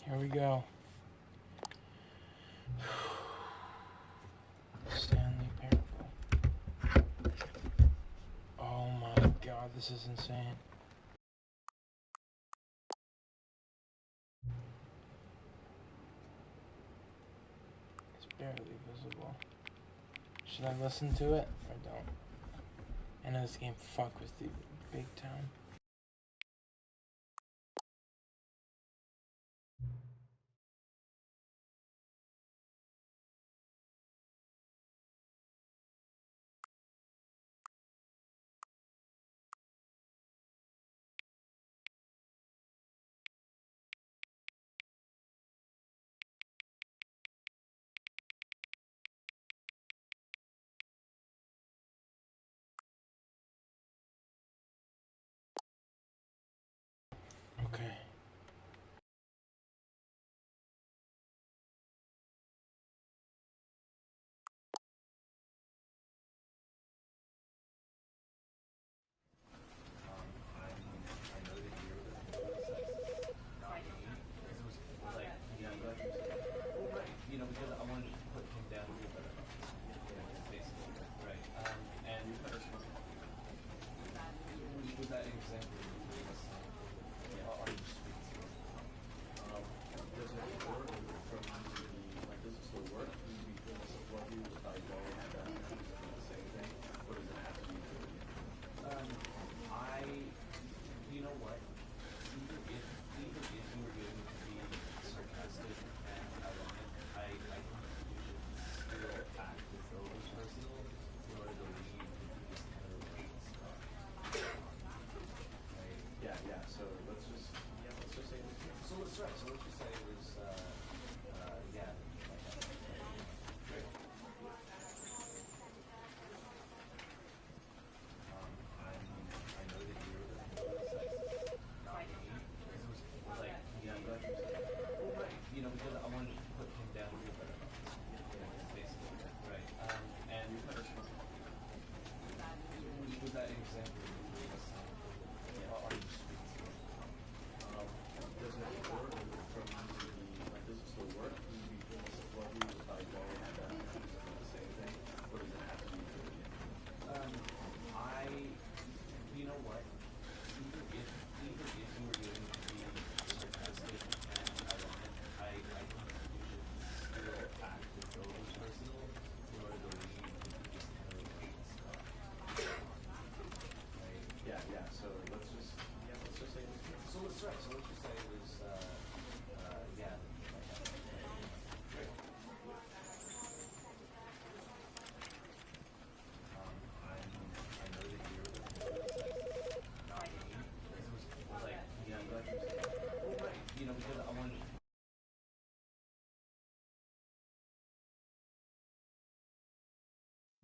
Here we go. Stanley Parable. Oh my god, this is insane. It's barely visible. Should I listen to it or don't? I know this game fuck with you big time. Okay.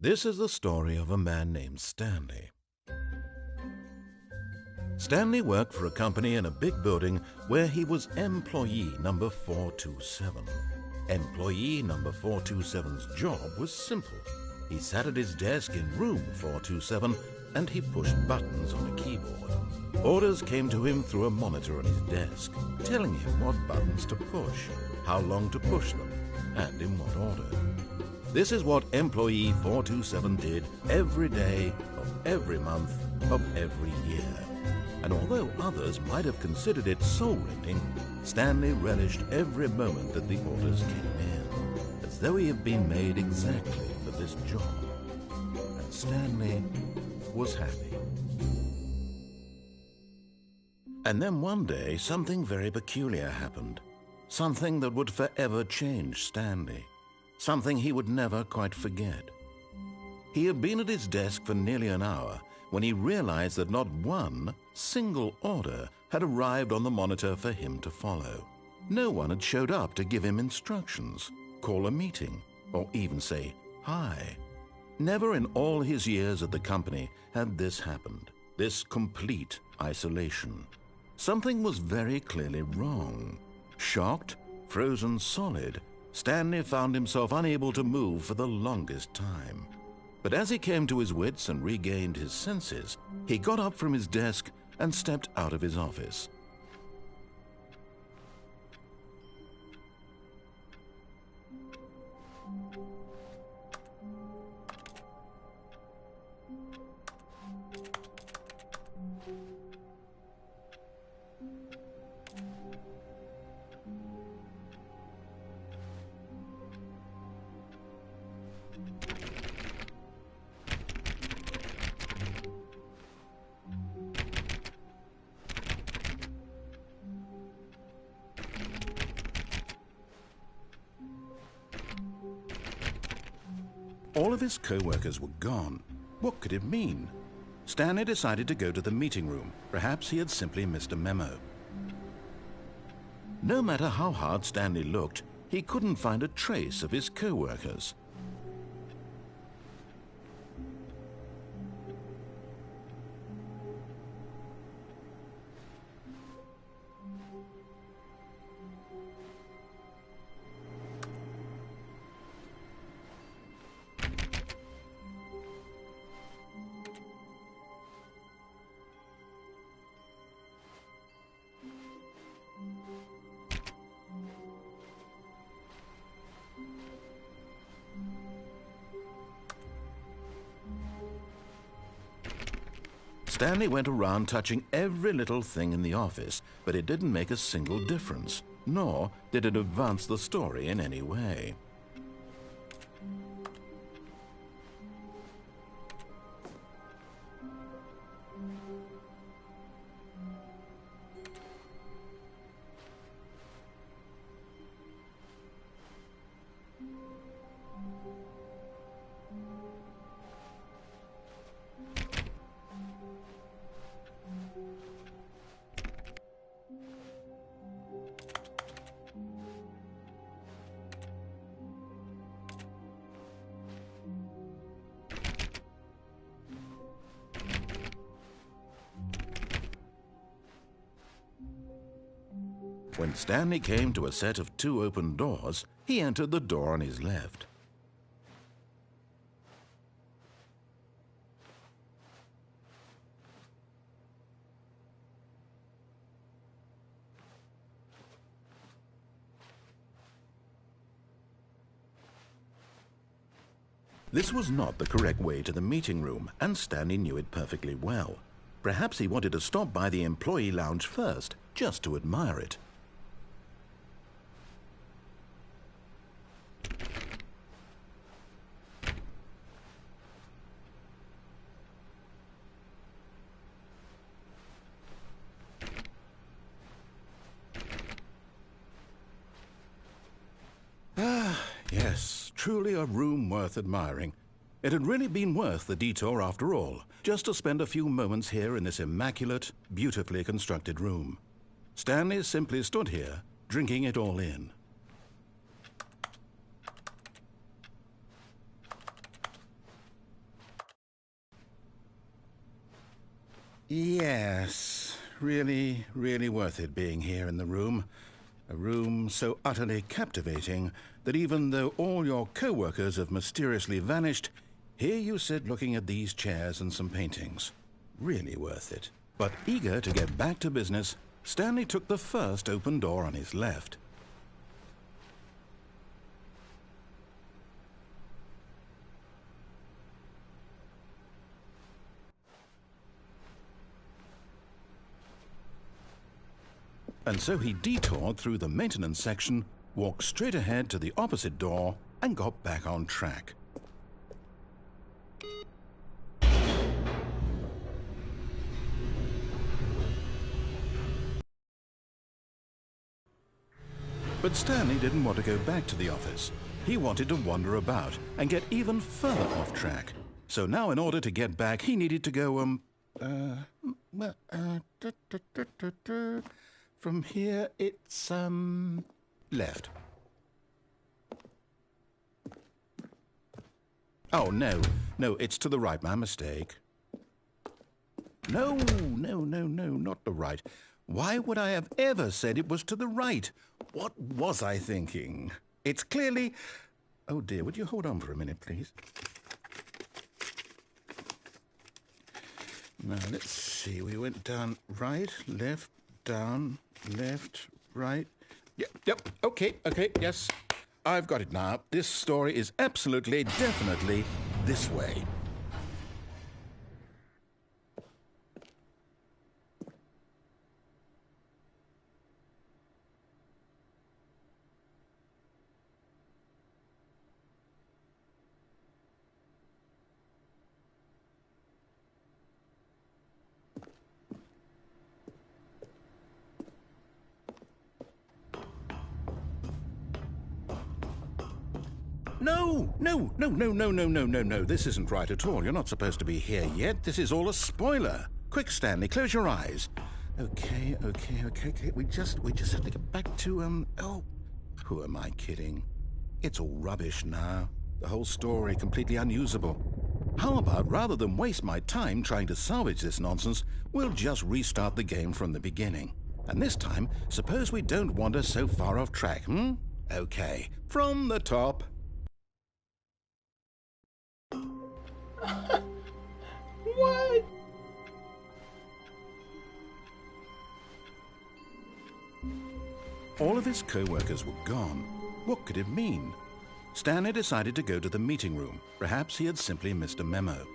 This is the story of a man named Stanley. Stanley worked for a company in a big building where he was employee number 427. Employee number 427's job was simple. He sat at his desk in room 427 and he pushed buttons on a keyboard. Orders came to him through a monitor on his desk, telling him what buttons to push, how long to push them, and in what order. This is what employee 427 did every day of every month of every year. And although others might have considered it soul-rending, Stanley relished every moment that the orders came in, as though he had been made exactly for this job. And Stanley was happy. And then one day, something very peculiar happened. Something that would forever change Stanley. Something he would never quite forget. He had been at his desk for nearly an hour when he realized that not one single order had arrived on the monitor for him to follow. No one had showed up to give him instructions, call a meeting, or even say hi. Never in all his years at the company had this happened, this complete isolation. Something was very clearly wrong. Shocked, frozen solid, Stanley found himself unable to move for the longest time. But as he came to his wits and regained his senses, he got up from his desk and stepped out of his office. All of his co-workers were gone. What could it mean? Stanley decided to go to the meeting room. Perhaps he had simply missed a memo. No matter how hard Stanley looked, he couldn't find a trace of his co-workers. Stanley went around touching every little thing in the office, but it didn't make a single difference, nor did it advance the story in any way. When Stanley came to a set of 2 open doors, he entered the door on his left. This was not the correct way to the meeting room, and Stanley knew it perfectly well. Perhaps he wanted to stop by the employee lounge first, just to admire it. Yes, truly a room worth admiring. It had really been worth the detour after all, just to spend a few moments here in this immaculate, beautifully constructed room. Stanley simply stood here, drinking it all in. Yes, really, really worth it being here in the room. A room so utterly captivating that even though all your co-workers have mysteriously vanished, here you sit looking at these chairs and some paintings. Really worth it. But eager to get back to business, Stanley took the first open door on his left. And so he detoured through the maintenance section, walked straight ahead to the opposite door, and got back on track. But Stanley didn't want to go back to the office. He wanted to wander about and get even further off track. So now in order to get back, he needed to go, from here, it's, left. Oh, no, it's to the right, my mistake. No, not the right. Why would I have ever said it was to the right? What was I thinking? It's clearly... Oh, dear, would you hold on for a minute, please? Now, let's see. We went down right, left, down, left, right. Yep, okay, yes. I've got it now. This story is absolutely, definitely this way. No, no, no, no, no, no, no, no, no. This isn't right at all. You're not supposed to be here yet. This is all a spoiler. Quick, Stanley, close your eyes. Okay. We just have to get back to, oh, who am I kidding? It's all rubbish now. The whole story completely unusable. How about, rather than waste my time trying to salvage this nonsense, we'll just restart the game from the beginning. And this time, suppose we don't wander so far off track, hmm? Okay, from the top. What? All of his co-workers were gone. What could it mean? Stanley decided to go to the meeting room. Perhaps he had simply missed a memo.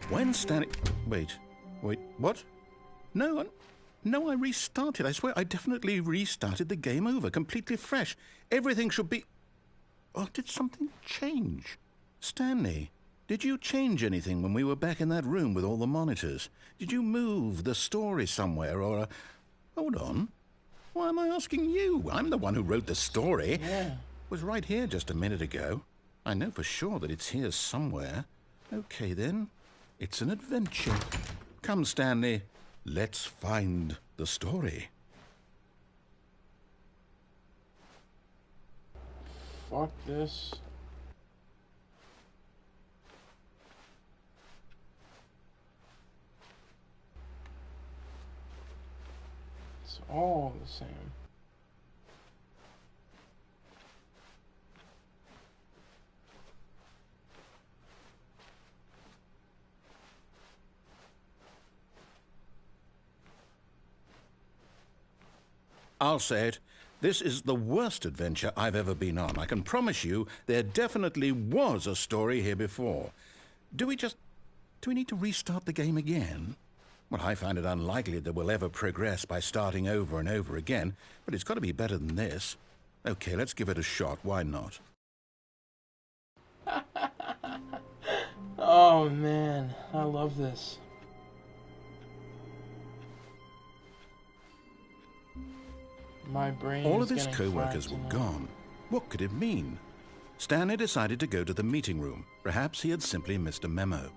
When Stanley... Wait, what? No, I restarted. I swear I definitely restarted the game over, completely fresh. Everything should be... Oh, did something change? Stanley, did you change anything when we were back in that room with all the monitors? Did you move the story somewhere or... Hold on. Why am I asking you? I'm the one who wrote the story. Yeah. It was right here just a minute ago. I know for sure that it's here somewhere. Okay, then. It's an adventure. Come, Stanley. Let's find the story. Fuck this. It's all the same. I'll say it. This is the worst adventure I've ever been on. I can promise you there definitely was a story here before. Do we need to restart the game again? Well, I find it unlikely that we'll ever progress by starting over and over again, but it's got to be better than this. Okay, let's give it a shot. Why not? Oh man, I love this. My brain All is of his getting co-workers were fried gone. What could it mean? Stanley decided to go to the meeting room. Perhaps he had simply missed a memo.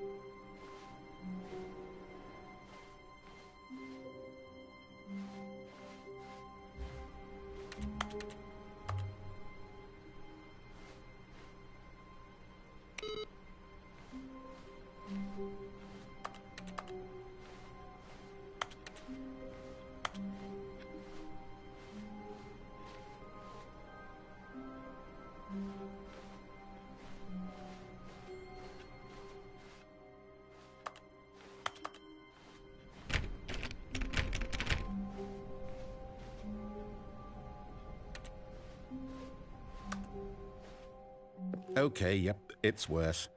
Okay, yep, it's worse.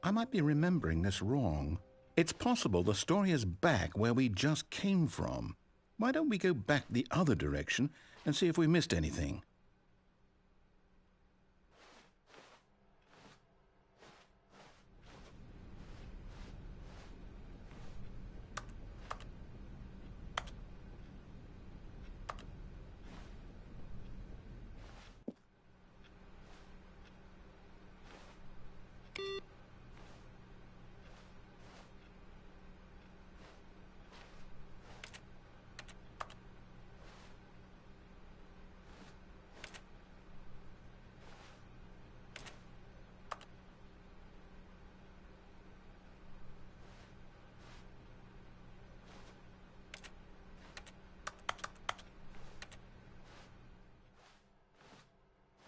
I might be remembering this wrong. It's possible the story is back where we just came from. Why don't we go back the other direction and see if we missed anything?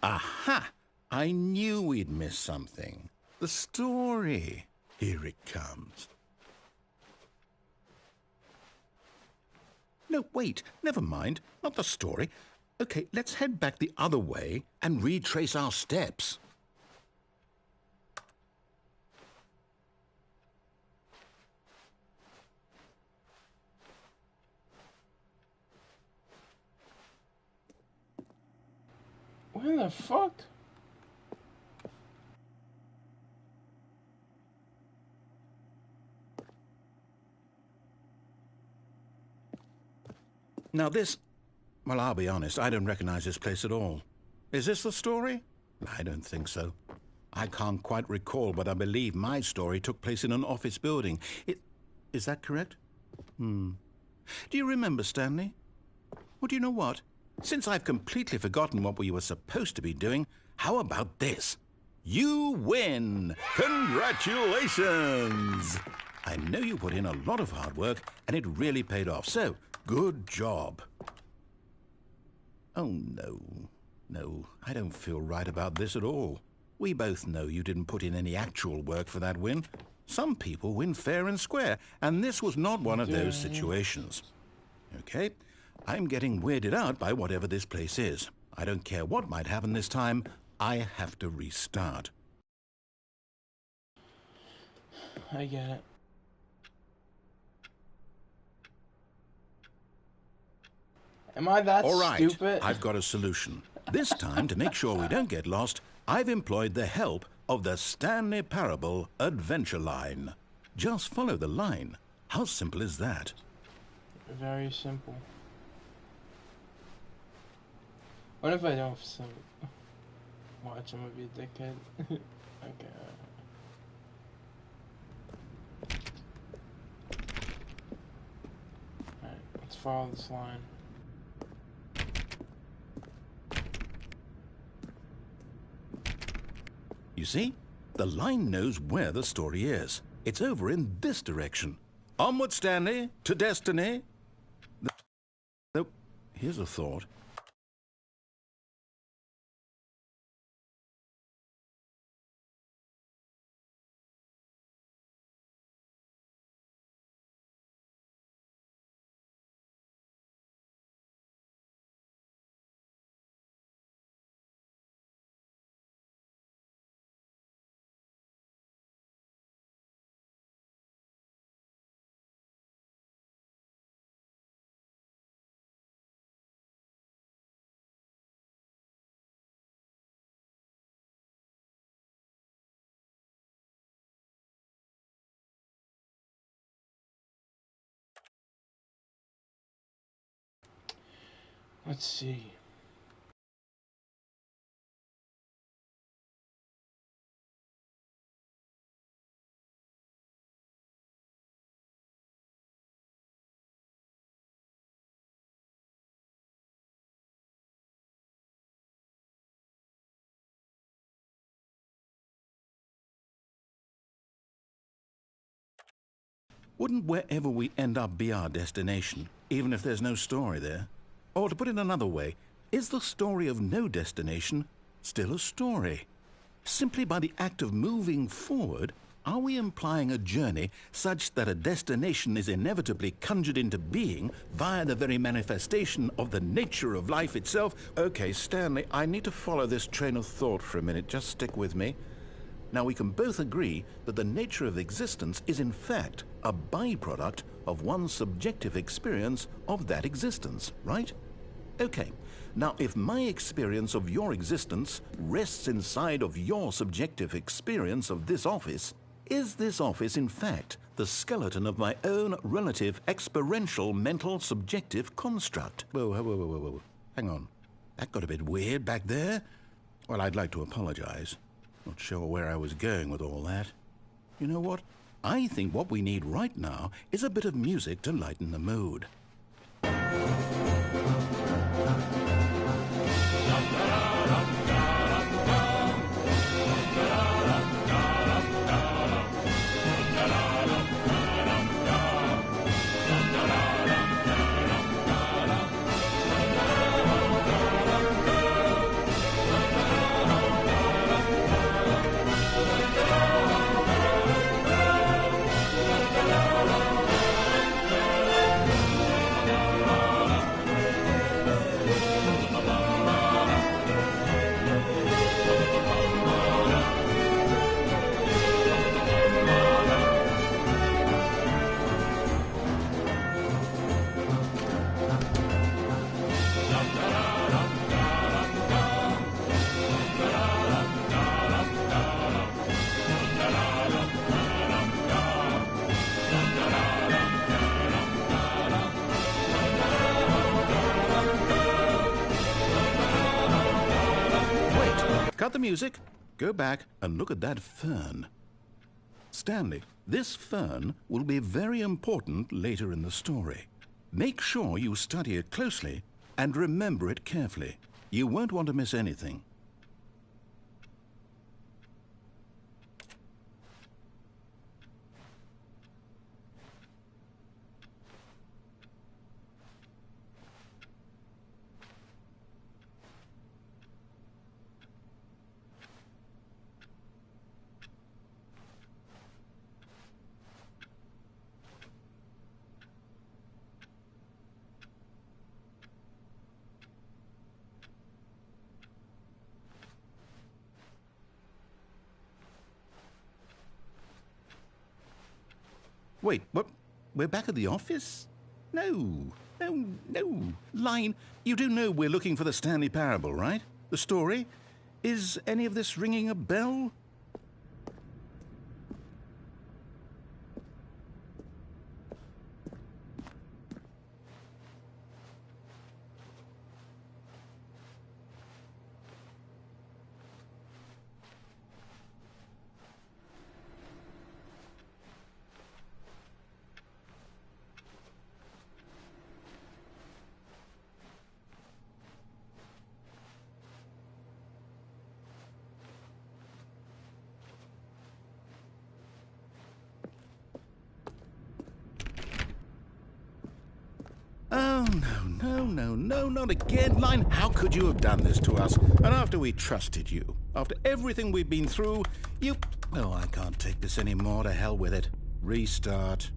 Aha! I knew we'd miss something. The story. Here it comes. No, wait, never mind. Not the story. Okay, let's head back the other way and retrace our steps. Where the fuck? Now this... Well, I'll be honest, I don't recognize this place at all. Is this the story? I don't think so. I can't quite recall, but I believe my story took place in an office building. Is that correct? Do you remember, Stanley? Well, do you know what? Since I've completely forgotten what we were supposed to be doing, how about this? You win! Congratulations! I know you put in a lot of hard work, and it really paid off, so good job. Oh, no. No, I don't feel right about this at all. We both know you didn't put in any actual work for that win. Some people win fair and square, and this was not one of those situations. Okay? I'm getting weirded out by whatever this place is. I don't care what might happen this time. I have to restart. I get it. Am I that All right, stupid? I've got a solution. This time, to make sure we don't get lost, I've employed the help of the Stanley Parable Adventure Line. Just follow the line. How simple is that? Very simple. What if I don't watch? I'm gonna be a dickhead. Okay. Alright, let's follow this line. You see? The line knows where the story is. It's over in this direction. Onward, Stanley, to destiny. Though, here's a thought. Let's see. Wouldn't wherever we end up be our destination, even if there's no story there? Or to put it another way, is the story of no destination still a story? Simply by the act of moving forward, are we implying a journey such that a destination is inevitably conjured into being via the very manifestation of the nature of life itself? Okay, Stanley, I need to follow this train of thought for a minute. Just stick with me. Now, we can both agree that the nature of existence is in fact a byproduct of one's subjective experience of that existence, right? Okay, now if my experience of your existence rests inside of your subjective experience of this office, is this office in fact the skeleton of my own relative experiential mental subjective construct? Whoa. Hang on. That got a bit weird back there. Well, I'd like to apologize. Not sure where I was going with all that. You know what? I think what we need right now is a bit of music to lighten the mood. cut the music, go back and look at that fern. Stanley, this fern will be very important later in the story. Make sure you study it closely and remember it carefully. You won't want to miss anything. Wait, what? We're back at the office? No. Line, you do know we're looking for the Stanley Parable, right? The story? Is any of this ringing a bell? Oh, no, not again. Line, how could you have done this to us? And after we trusted you, after everything we've been through, you... Oh, I can't take this anymore. To hell with it. Restart.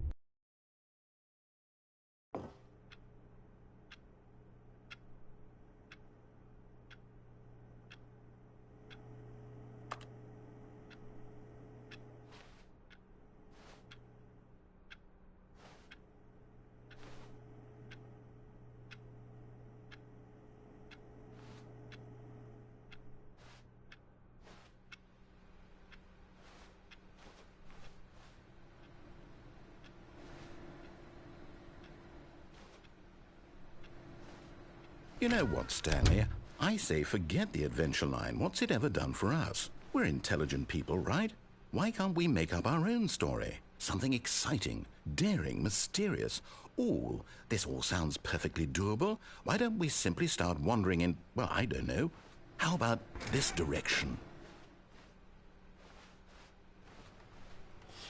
You know what, Stanley? I say forget the adventure line. What's it ever done for us? We're intelligent people, right? Why can't we make up our own story? Something exciting, daring, mysterious. Ooh, this all sounds perfectly doable. Why don't we simply start wandering in, well, I don't know. How about this direction?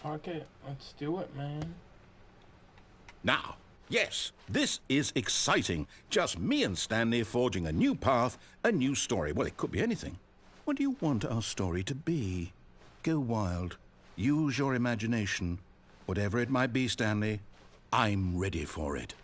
Fuck it. Let's do it, man. Now, yes, this is exciting. Just me and Stanley forging a new path, a new story. Well, it could be anything. What do you want our story to be? Go wild. Use your imagination. Whatever it might be, Stanley, I'm ready for it.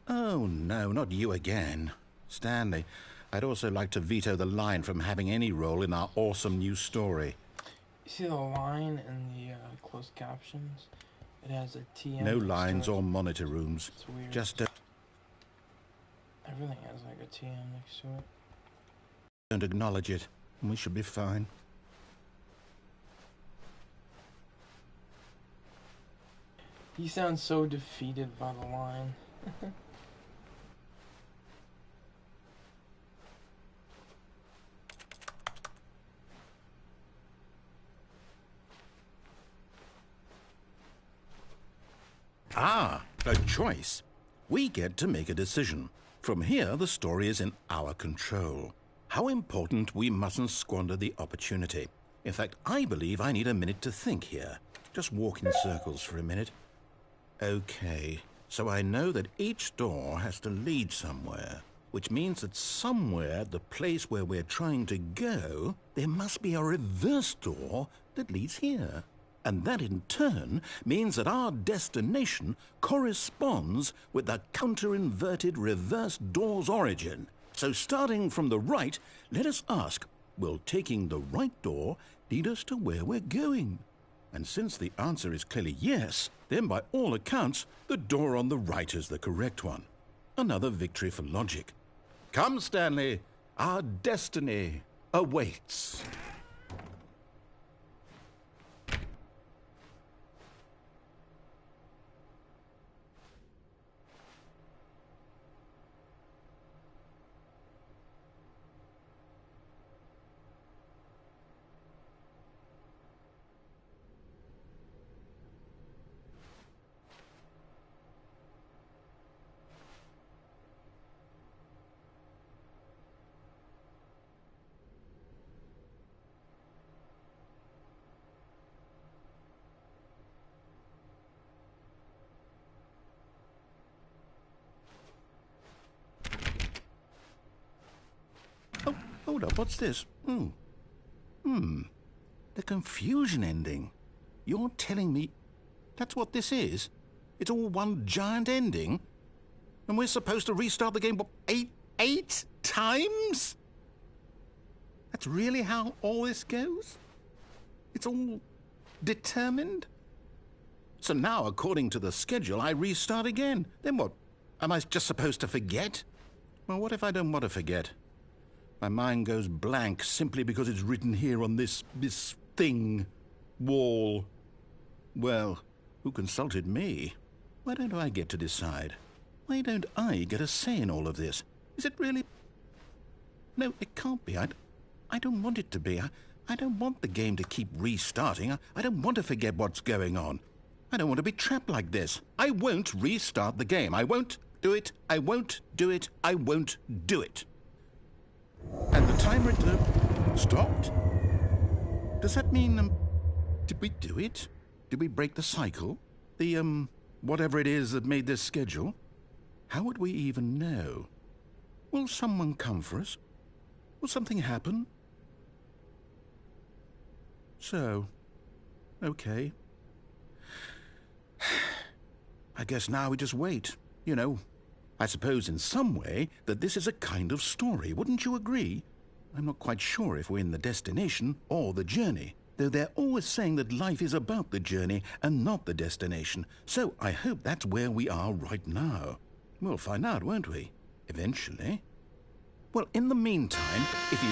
Oh, no, not you again. Stanley, I'd also like to veto the line from having any role in our awesome new story. You see the line in the closed captions? It has a TM. No lines or monitor rooms. It's weird. Just everything has like a TM next to it. don't acknowledge it, and we should be fine. He sounds so defeated by the line. Ah, a choice. We get to make a decision. From here, the story is in our control. How important we mustn't squander the opportunity. In fact, I believe I need a minute to think here. Just walk in circles for a minute. Okay, so I know that each door has to lead somewhere, which means that somewhere, the place where we're trying to go, there must be a reverse door that leads here. And that in turn means that our destination corresponds with the counter-inverted reverse door's origin. So starting from the right, let us ask, will taking the right door lead us to where we're going? And since the answer is clearly yes, then by all accounts, the door on the right is the correct one. Another victory for logic. Come, Stanley, our destiny awaits. hold up, what's this? The confusion ending. You're telling me that's what this is? It's all one giant ending? And we're supposed to restart the game, what, eight times? That's really how all this goes? It's all determined? So now, according to the schedule, I restart again. Then what? Am I just supposed to forget? Well, what if I don't want to forget? My mind goes blank simply because it's written here on this thing, wall. Well, who consulted me? Why don't I get to decide? Why don't I get a say in all of this? Is it really? No, it can't be. I don't want it to be. I don't want the game to keep restarting. I don't want to forget what's going on. I don't want to be trapped like this. I won't restart the game. I won't do it. I won't do it. I won't do it. And the timer stopped? Does that mean, did we do it? Did we break the cycle? The, whatever it is that made this schedule? How would we even know? Will someone come for us? Will something happen? So, okay. I guess now we just wait, you know. I suppose in some way that this is a kind of story, wouldn't you agree? I'm not quite sure if we're in the destination or the journey, though they're always saying that life is about the journey and not the destination, so I hope that's where we are right now. We'll find out, won't we? Eventually. Well, in the meantime, if you...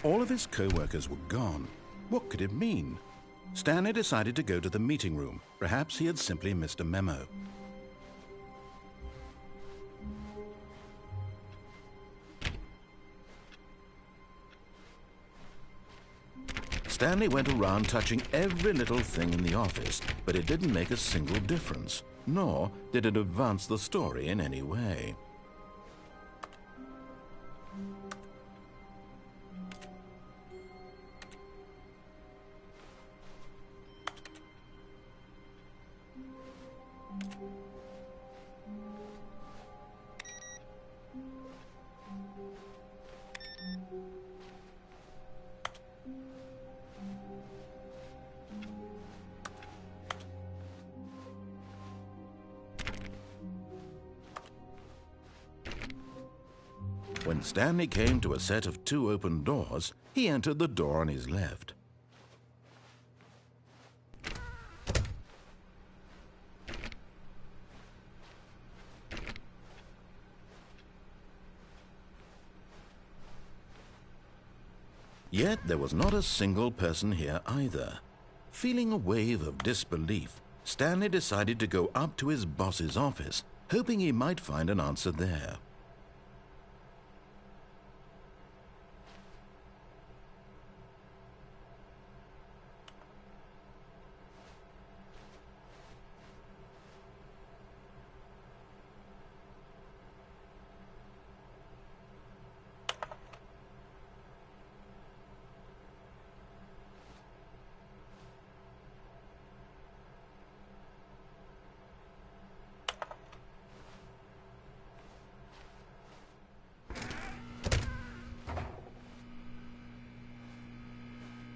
All of his co-workers were gone. What could it mean? Stanley decided to go to the meeting room. Perhaps he had simply missed a memo. Stanley went around touching every little thing in the office, but it didn't make a single difference, nor did it advance the story in any way. When Stanley came to a set of 2 open doors, he entered the door on his left. Yet there was not a single person here either. Feeling a wave of disbelief, Stanley decided to go up to his boss's office, hoping he might find an answer there.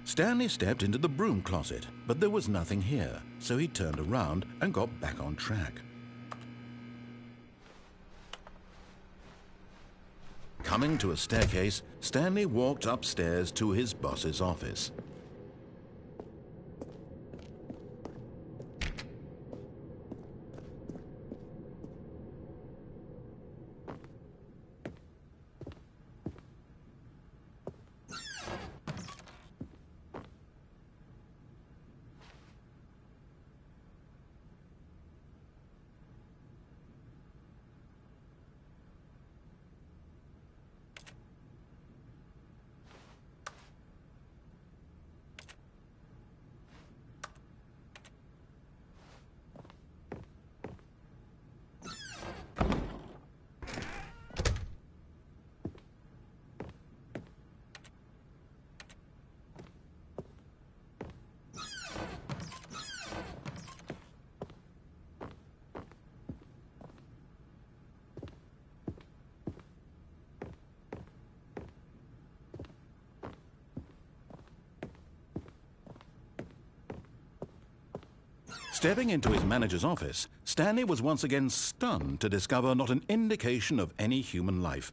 Stanley stepped into the broom closet, but there was nothing here, so he turned around and got back on track. Coming to a staircase, Stanley walked upstairs to his boss's office. Stepping into his manager's office, Stanley was once again stunned to discover not an indication of any human life.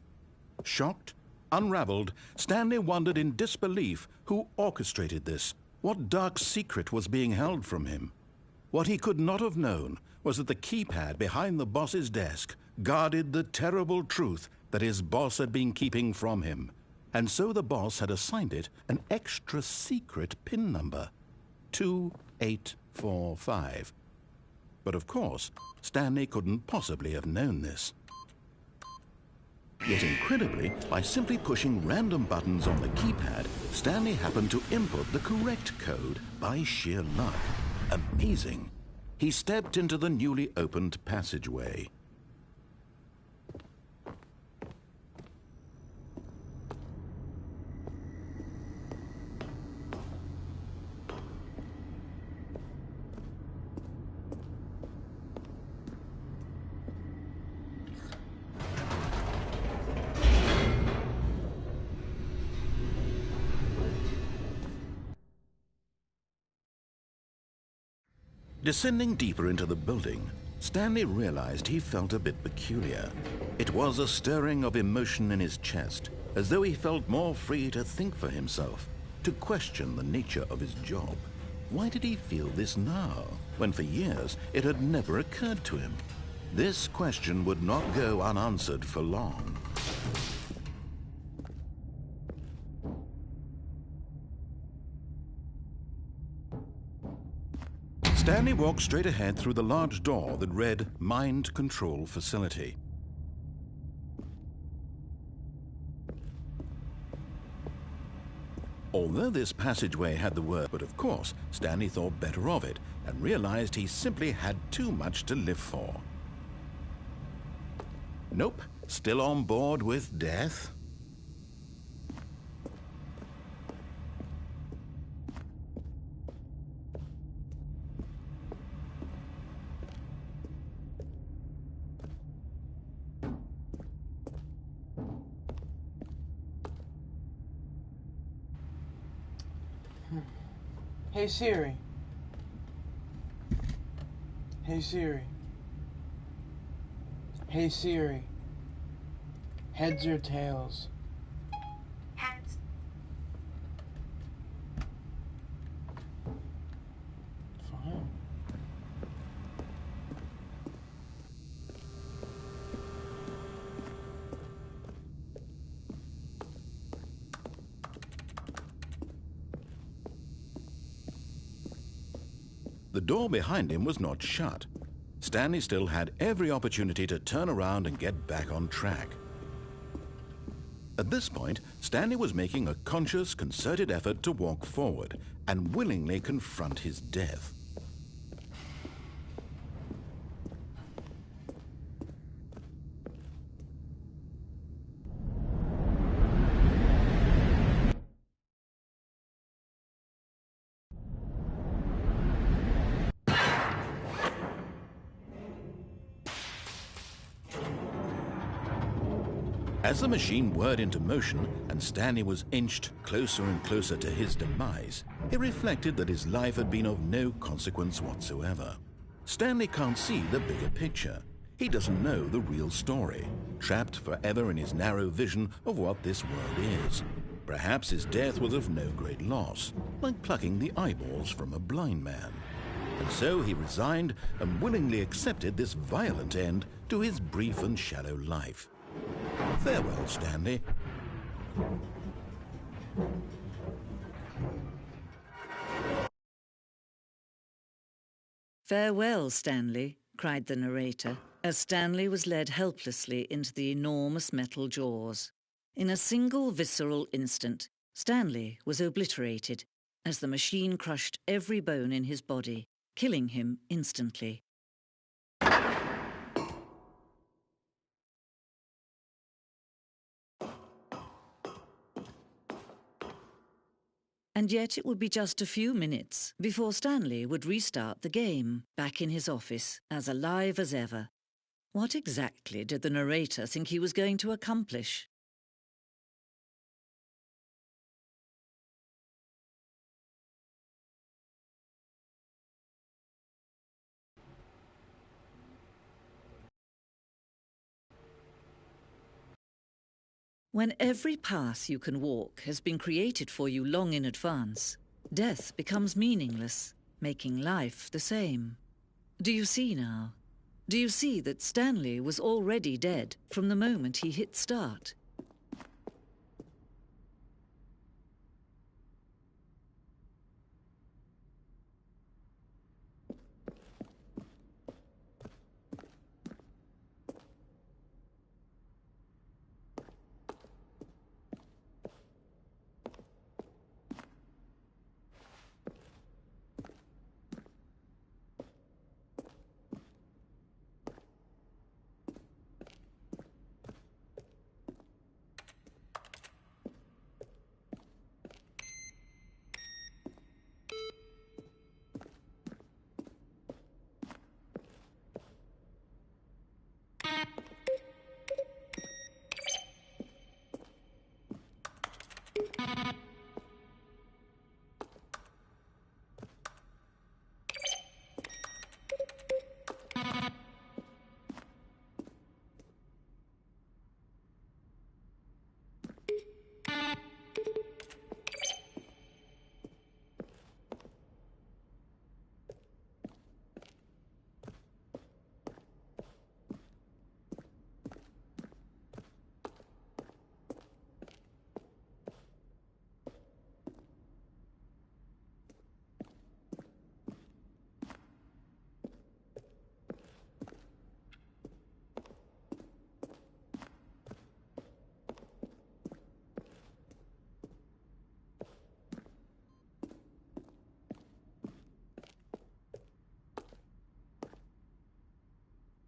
Shocked, unraveled, Stanley wondered in disbelief who orchestrated this, what dark secret was being held from him. What he could not have known was that the keypad behind the boss's desk guarded the terrible truth that his boss had been keeping from him. And so the boss had assigned it an extra secret PIN number, 2845. But of course, Stanley couldn't possibly have known this. Yet incredibly, by simply pushing random buttons on the keypad, Stanley happened to input the correct code by sheer luck. Amazing. He stepped into the newly opened passageway. Descending deeper into the building, Stanley realized he felt a bit peculiar. It was a stirring of emotion in his chest, as though he felt more free to think for himself, to question the nature of his job. Why did he feel this now, when for years it had never occurred to him? This question would not go unanswered for long. Stanley walked straight ahead through the large door that read Mind Control Facility. Although this passageway had the word, but of course, Stanley thought better of it and realized he simply had too much to live for. Nope, still on board with death. Hey Siri. Hey Siri. Hey Siri. Heads or tails? Heads. Fine. The door behind him was not shut. Stanley still had every opportunity to turn around and get back on track. At this point, Stanley was making a conscious, concerted effort to walk forward and willingly confront his death. As the machine whirred into motion and Stanley was inched closer and closer to his demise, he reflected that his life had been of no consequence whatsoever. Stanley can't see the bigger picture. He doesn't know the real story, trapped forever in his narrow vision of what this world is. Perhaps his death was of no great loss, like plucking the eyeballs from a blind man. And so he resigned and willingly accepted this violent end to his brief and shallow life. Farewell, Stanley. "Farewell, Stanley," cried the narrator, as Stanley was led helplessly into the enormous metal jaws. In a single visceral instant, Stanley was obliterated as the machine crushed every bone in his body, killing him instantly. And yet it would be just a few minutes before Stanley would restart the game, back in his office, as alive as ever. What exactly did the narrator think he was going to accomplish? When every path you can walk has been created for you long in advance, death becomes meaningless, making life the same. Do you see now? Do you see that Stanley was already dead from the moment he hit start?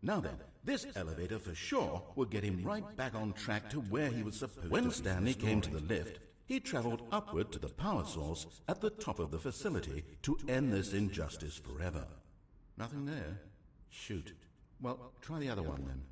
Now then, this elevator for sure would get him right back on track to where he was supposed to be. When Stanley came to the lift, he traveled upward to the power source at the top of the facility to end this injustice forever. Nothing there? Shoot. Well, try the other one then.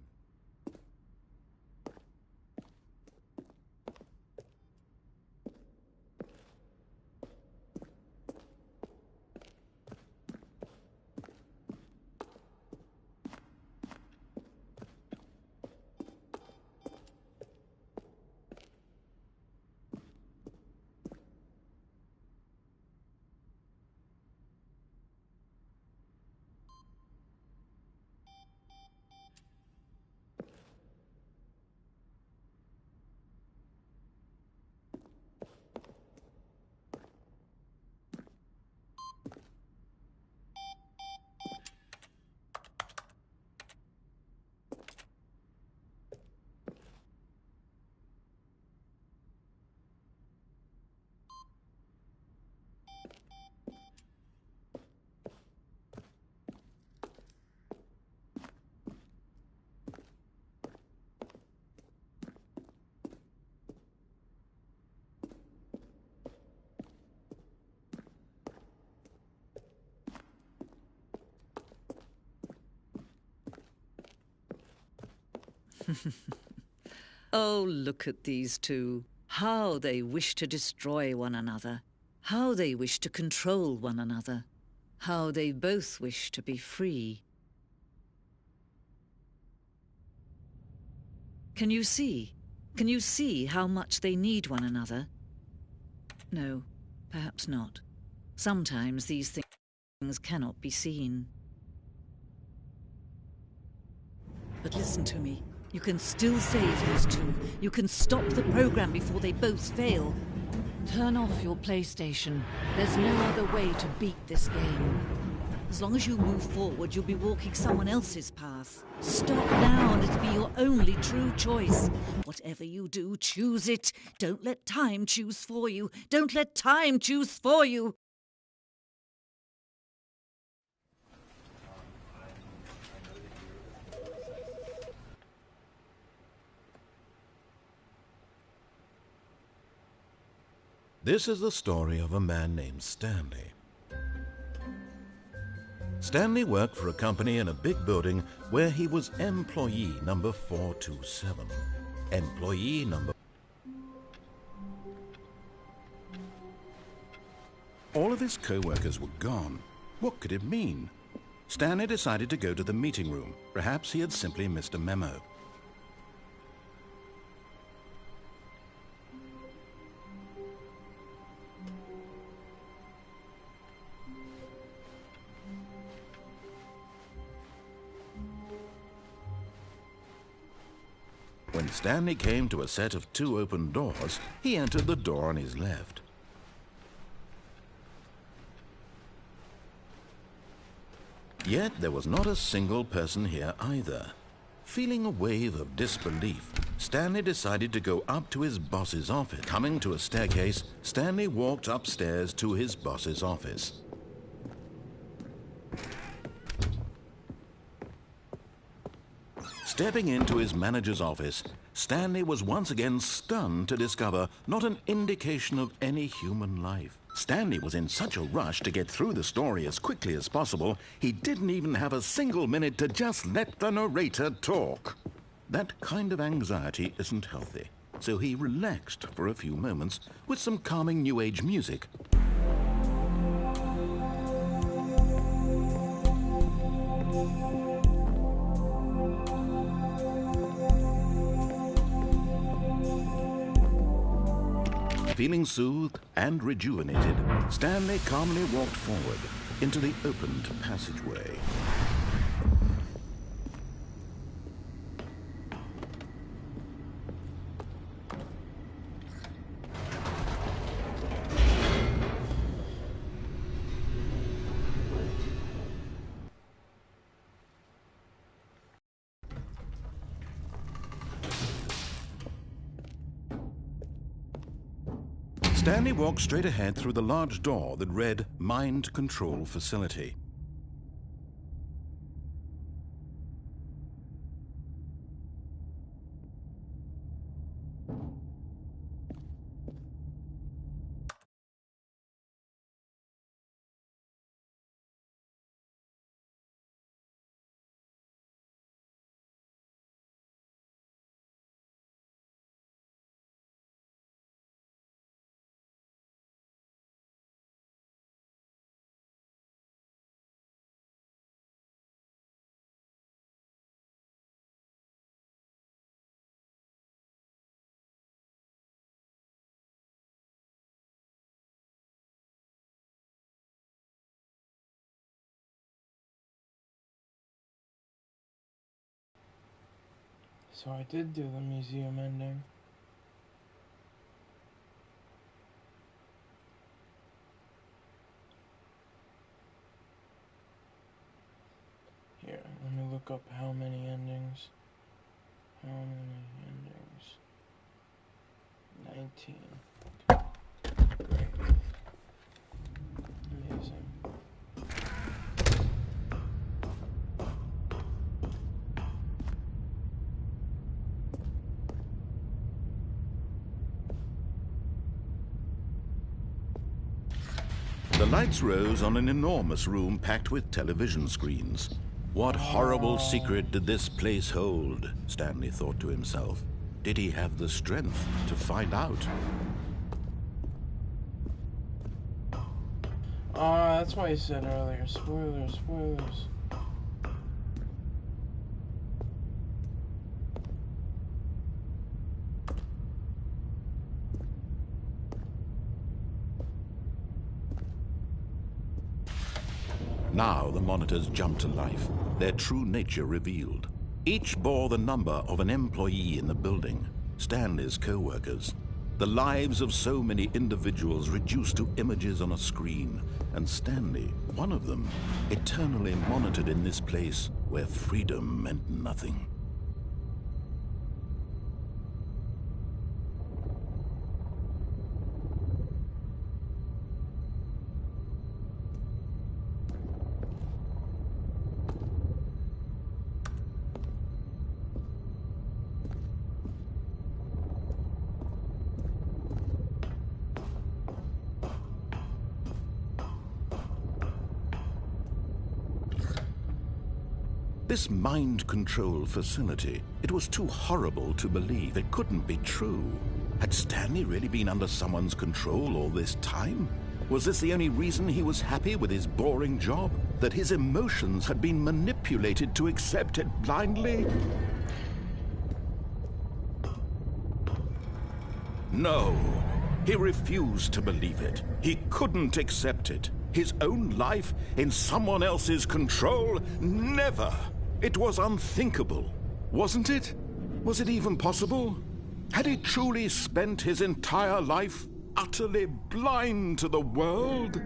Oh, look at these two. How they wish to destroy one another. How they wish to control one another. How they both wish to be free. Can you see? Can you see how much they need one another? No, perhaps not. Sometimes these things cannot be seen. But listen to me. You can still save these two. You can stop the program before they both fail. Turn off your PlayStation. There's no other way to beat this game. As long as you move forward, you'll be walking someone else's path. Stop now and it'll be your only true choice. Whatever you do, choose it. Don't let time choose for you. Don't let time choose for you. This is the story of a man named Stanley. Stanley worked for a company in a big building where he was employee number 427. Employee number... All of his co-workers were gone. What could it mean? Stanley decided to go to the meeting room. Perhaps he had simply missed a memo. When Stanley came to a set of 2 open doors, he entered the door on his left. Yet there was not a single person here either. Feeling a wave of disbelief, Stanley decided to go up to his boss's office. Coming to a staircase, Stanley walked upstairs to his boss's office. Stepping into his manager's office, Stanley was once again stunned to discover not an indication of any human life. Stanley was in such a rush to get through the story as quickly as possible, he didn't even have a single minute to just let the narrator talk. That kind of anxiety isn't healthy, so he relaxed for a few moments with some calming New Age music. Feeling soothed and rejuvenated, Stanley calmly walked forward into the opened passageway. Stanley walked straight ahead through the large door that read Mind Control Facility. So I did do the museum ending. Here, let me look up how many endings. How many endings? 19. Great. Amazing. The lights rose on an enormous room packed with television screens. What horrible secret did this place hold? Stanley thought to himself. Did he have the strength to find out? That's why I said earlier. Spoilers, spoilers. Now the monitors jumped to life, their true nature revealed. Each bore the number of an employee in the building, Stanley's co-workers. The lives of so many individuals reduced to images on a screen, and Stanley, one of them, eternally monitored in this place where freedom meant nothing. This mind control facility, it was too horrible to believe. It couldn't be true. Had Stanley really been under someone's control all this time? Was this the only reason he was happy with his boring job? That his emotions had been manipulated to accept it blindly? No, he refused to believe it. He couldn't accept it. His own life in someone else's control? Never! It was unthinkable, wasn't it? Was it even possible? Had he truly spent his entire life utterly blind to the world?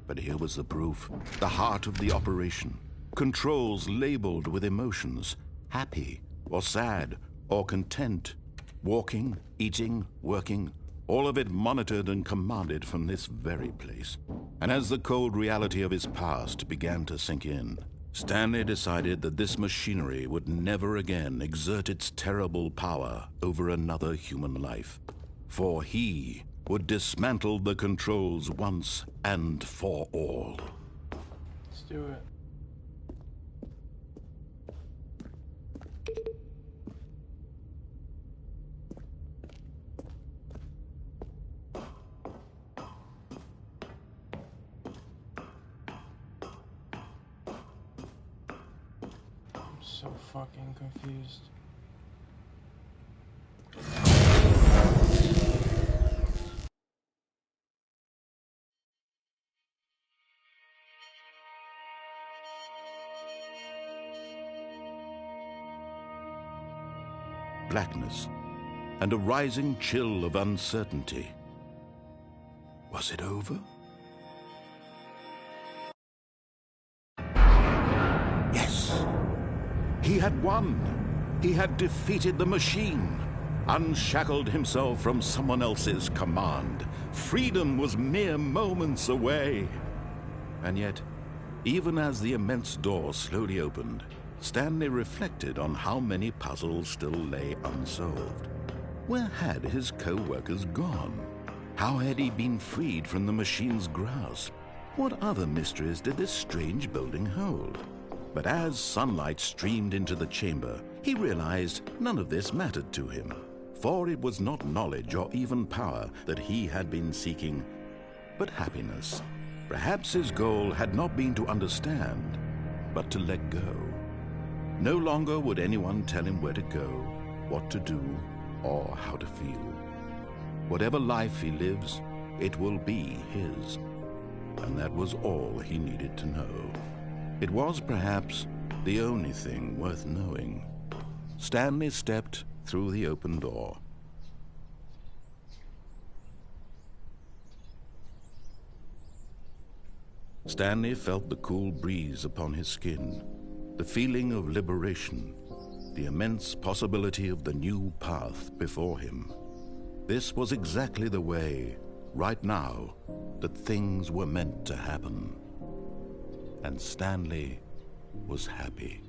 But here was the proof, the heart of the operation. Controls labeled with emotions, happy or sad or content. Walking, eating, working, all of it monitored and commanded from this very place. And as the cold reality of his past began to sink in, Stanley decided that this machinery would never again exert its terrible power over another human life. For he would dismantle the controls once and for all. Let's do it. I'm so fucking confused. Blackness and a rising chill of uncertainty. Was it over? Yes! He had won! He had defeated the machine, unshackled himself from someone else's command. Freedom was mere moments away. And yet, even as the immense door slowly opened, Stanley reflected on how many puzzles still lay unsolved. Where had his co-workers gone? How had he been freed from the machine's grasp? What other mysteries did this strange building hold? But as sunlight streamed into the chamber, he realized none of this mattered to him, for it was not knowledge or even power that he had been seeking, but happiness. Perhaps his goal had not been to understand, but to let go. No longer would anyone tell him where to go, what to do, or how to feel. Whatever life he lives, it will be his. And that was all he needed to know. It was perhaps the only thing worth knowing. Stanley stepped through the open door. Stanley felt the cool breeze upon his skin, the feeling of liberation, the immense possibility of the new path before him. This was exactly the way, right now, that things were meant to happen. And Stanley was happy.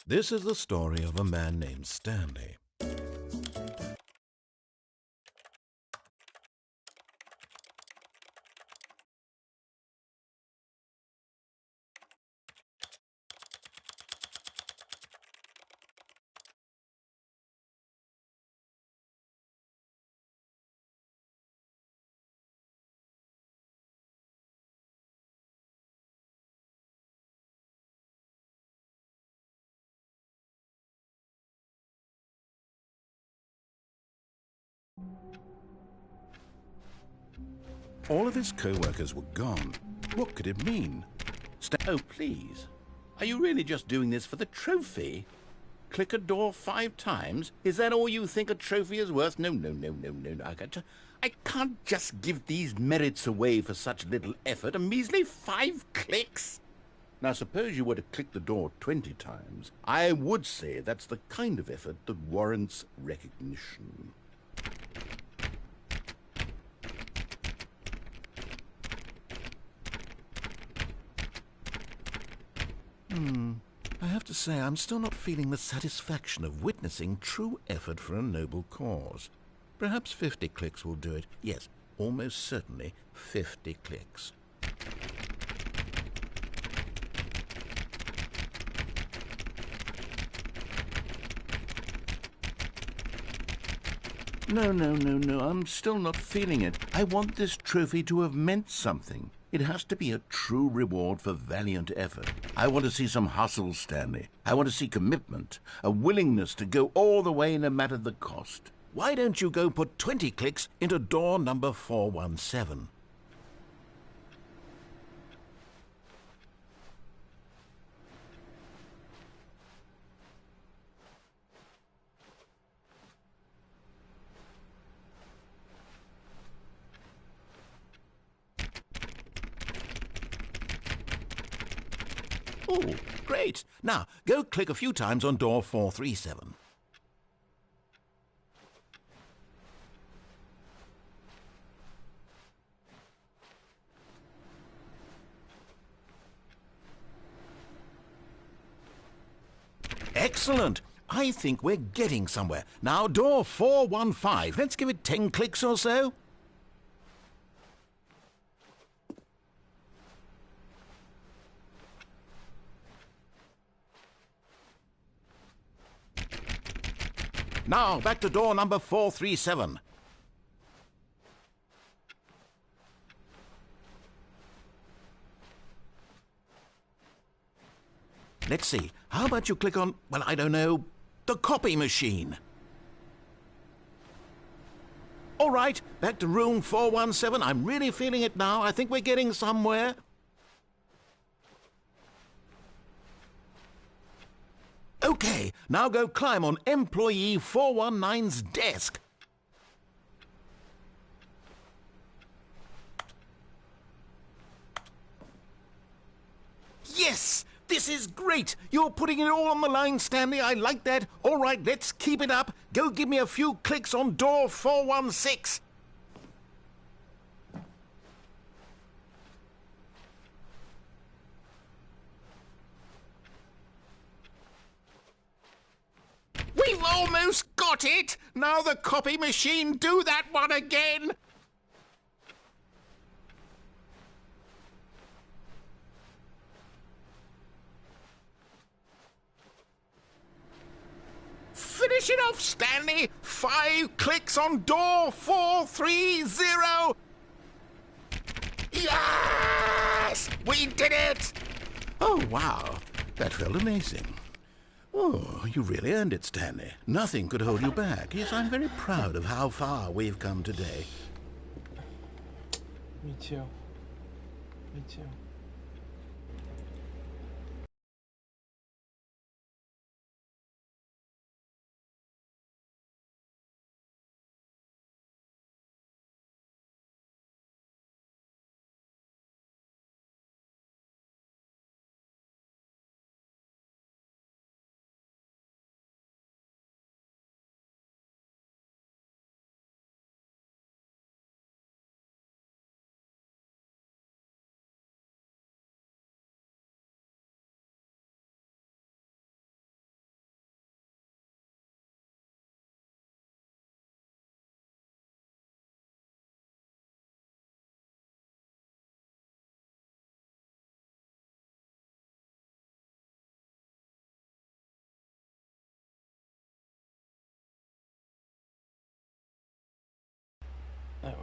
This is the story of a man named Stanley. All of his co-workers were gone. What could it mean? Oh, please. Are you really just doing this for the trophy? Click a door 5 times? Is that all you think a trophy is worth? No. I can't just give these merits away for such little effort. A measly 5 clicks? Now, suppose you were to click the door 20 times. I would say that's the kind of effort that warrants recognition. I have to say, I'm still not feeling the satisfaction of witnessing true effort for a noble cause. Perhaps 50 clicks will do it. Yes, almost certainly 50 clicks. No, I'm still not feeling it. I want this trophy to have meant something. It has to be a true reward for valiant effort. I want to see some hustle, Stanley. I want to see commitment, a willingness to go all the way no matter the cost. Why don't you go put 20 clicks into door number 417? Oh, great. Now, go click a few times on door 437. Excellent. I think we're getting somewhere. Now, door 415. Let's give it 10 clicks or so. Now, back to door number 437. Let's see. How about you click on, well, I don't know, the copy machine? All right, back to room 417. I'm really feeling it now. I think we're getting somewhere. Okay, now go climb on employee 419's desk. Yes! This is great! You're putting it all on the line, Stanley. I like that. All right, let's keep it up. Go give me a few clicks on door 416. We've almost got it! Now the copy machine, do that one again! Finish it off, Stanley! 5 clicks on door 430! Yes! We did it! Oh, wow. That felt amazing. Oh, you really earned it, Stanley. Nothing could hold you back. Yes, I'm very proud of how far we've come today. Me too. Me too.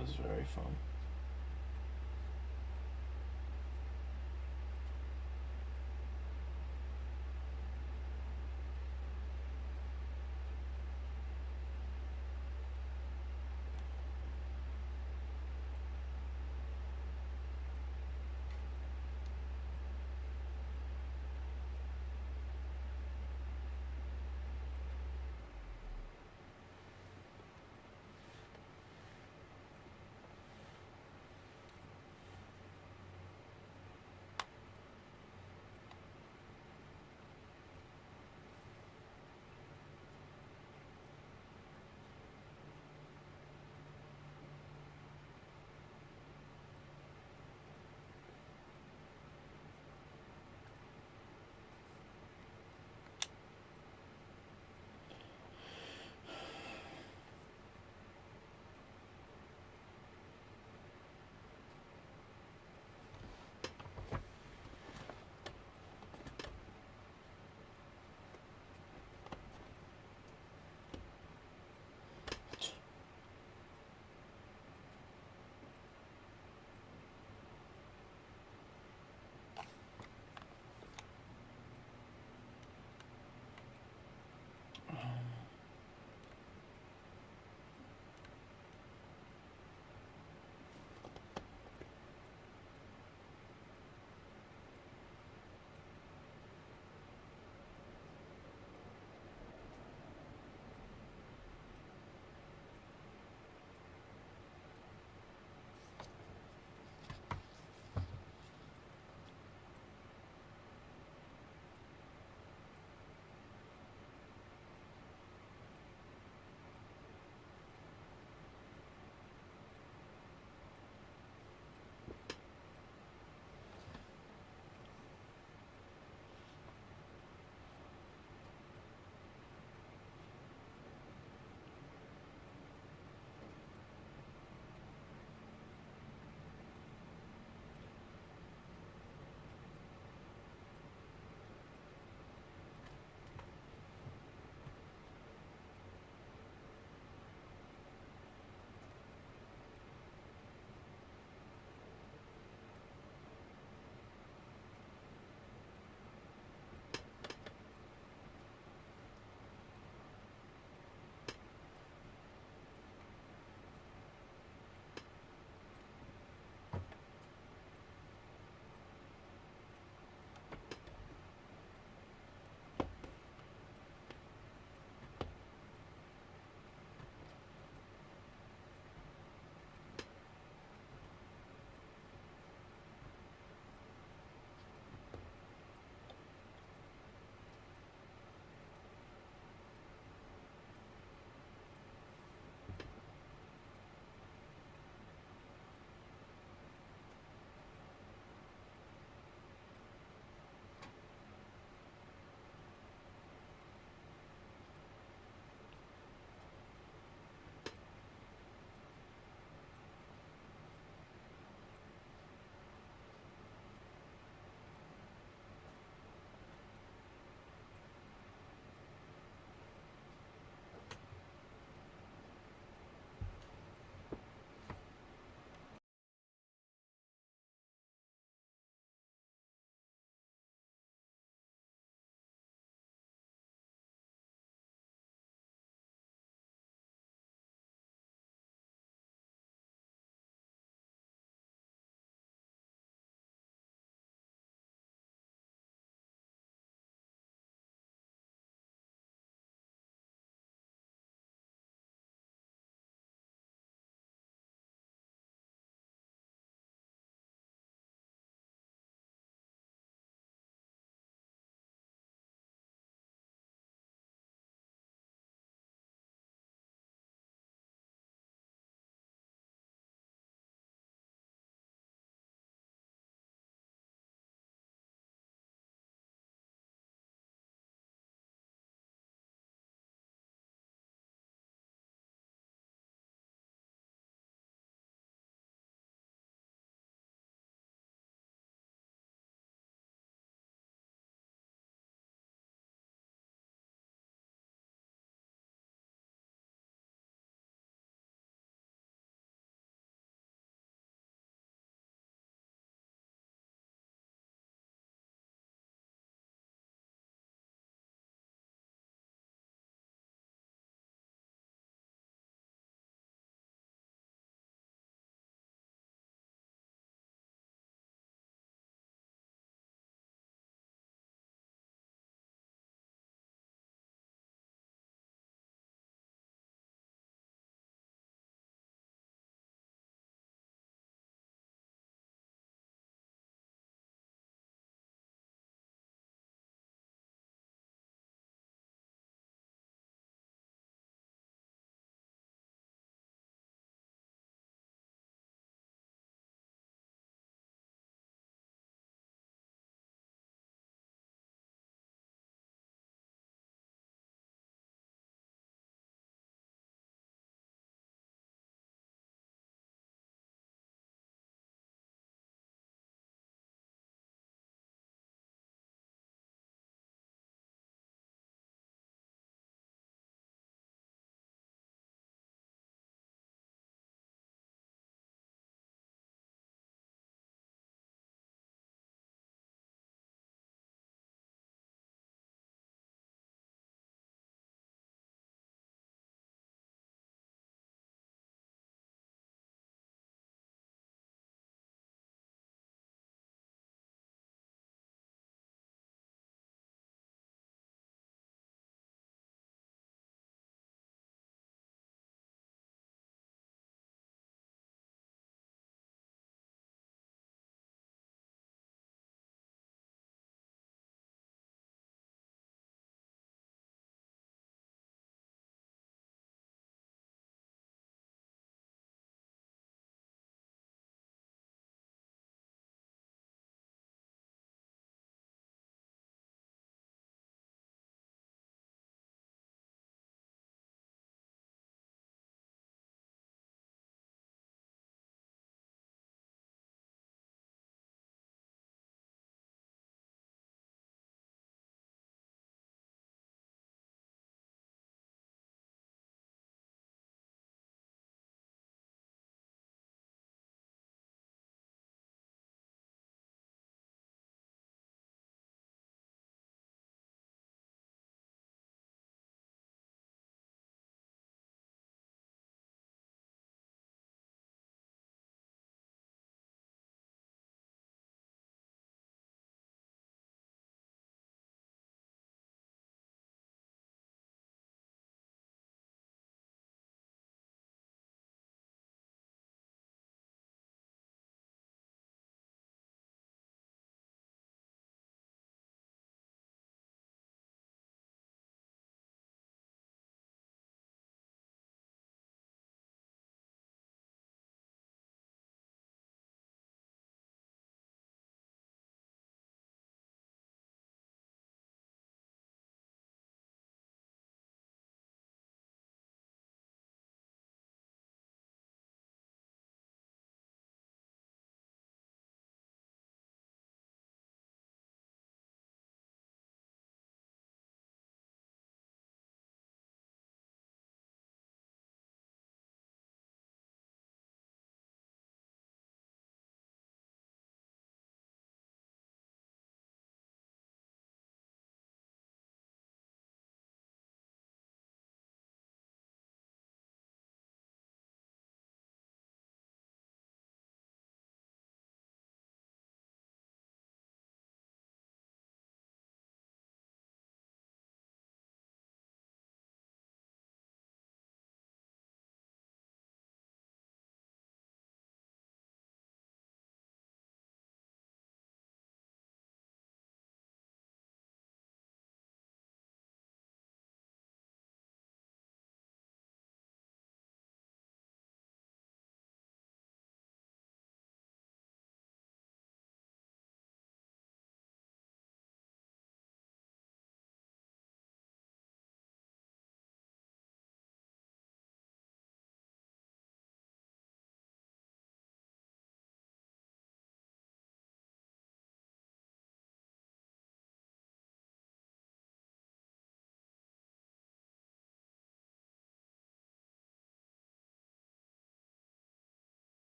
was very fun.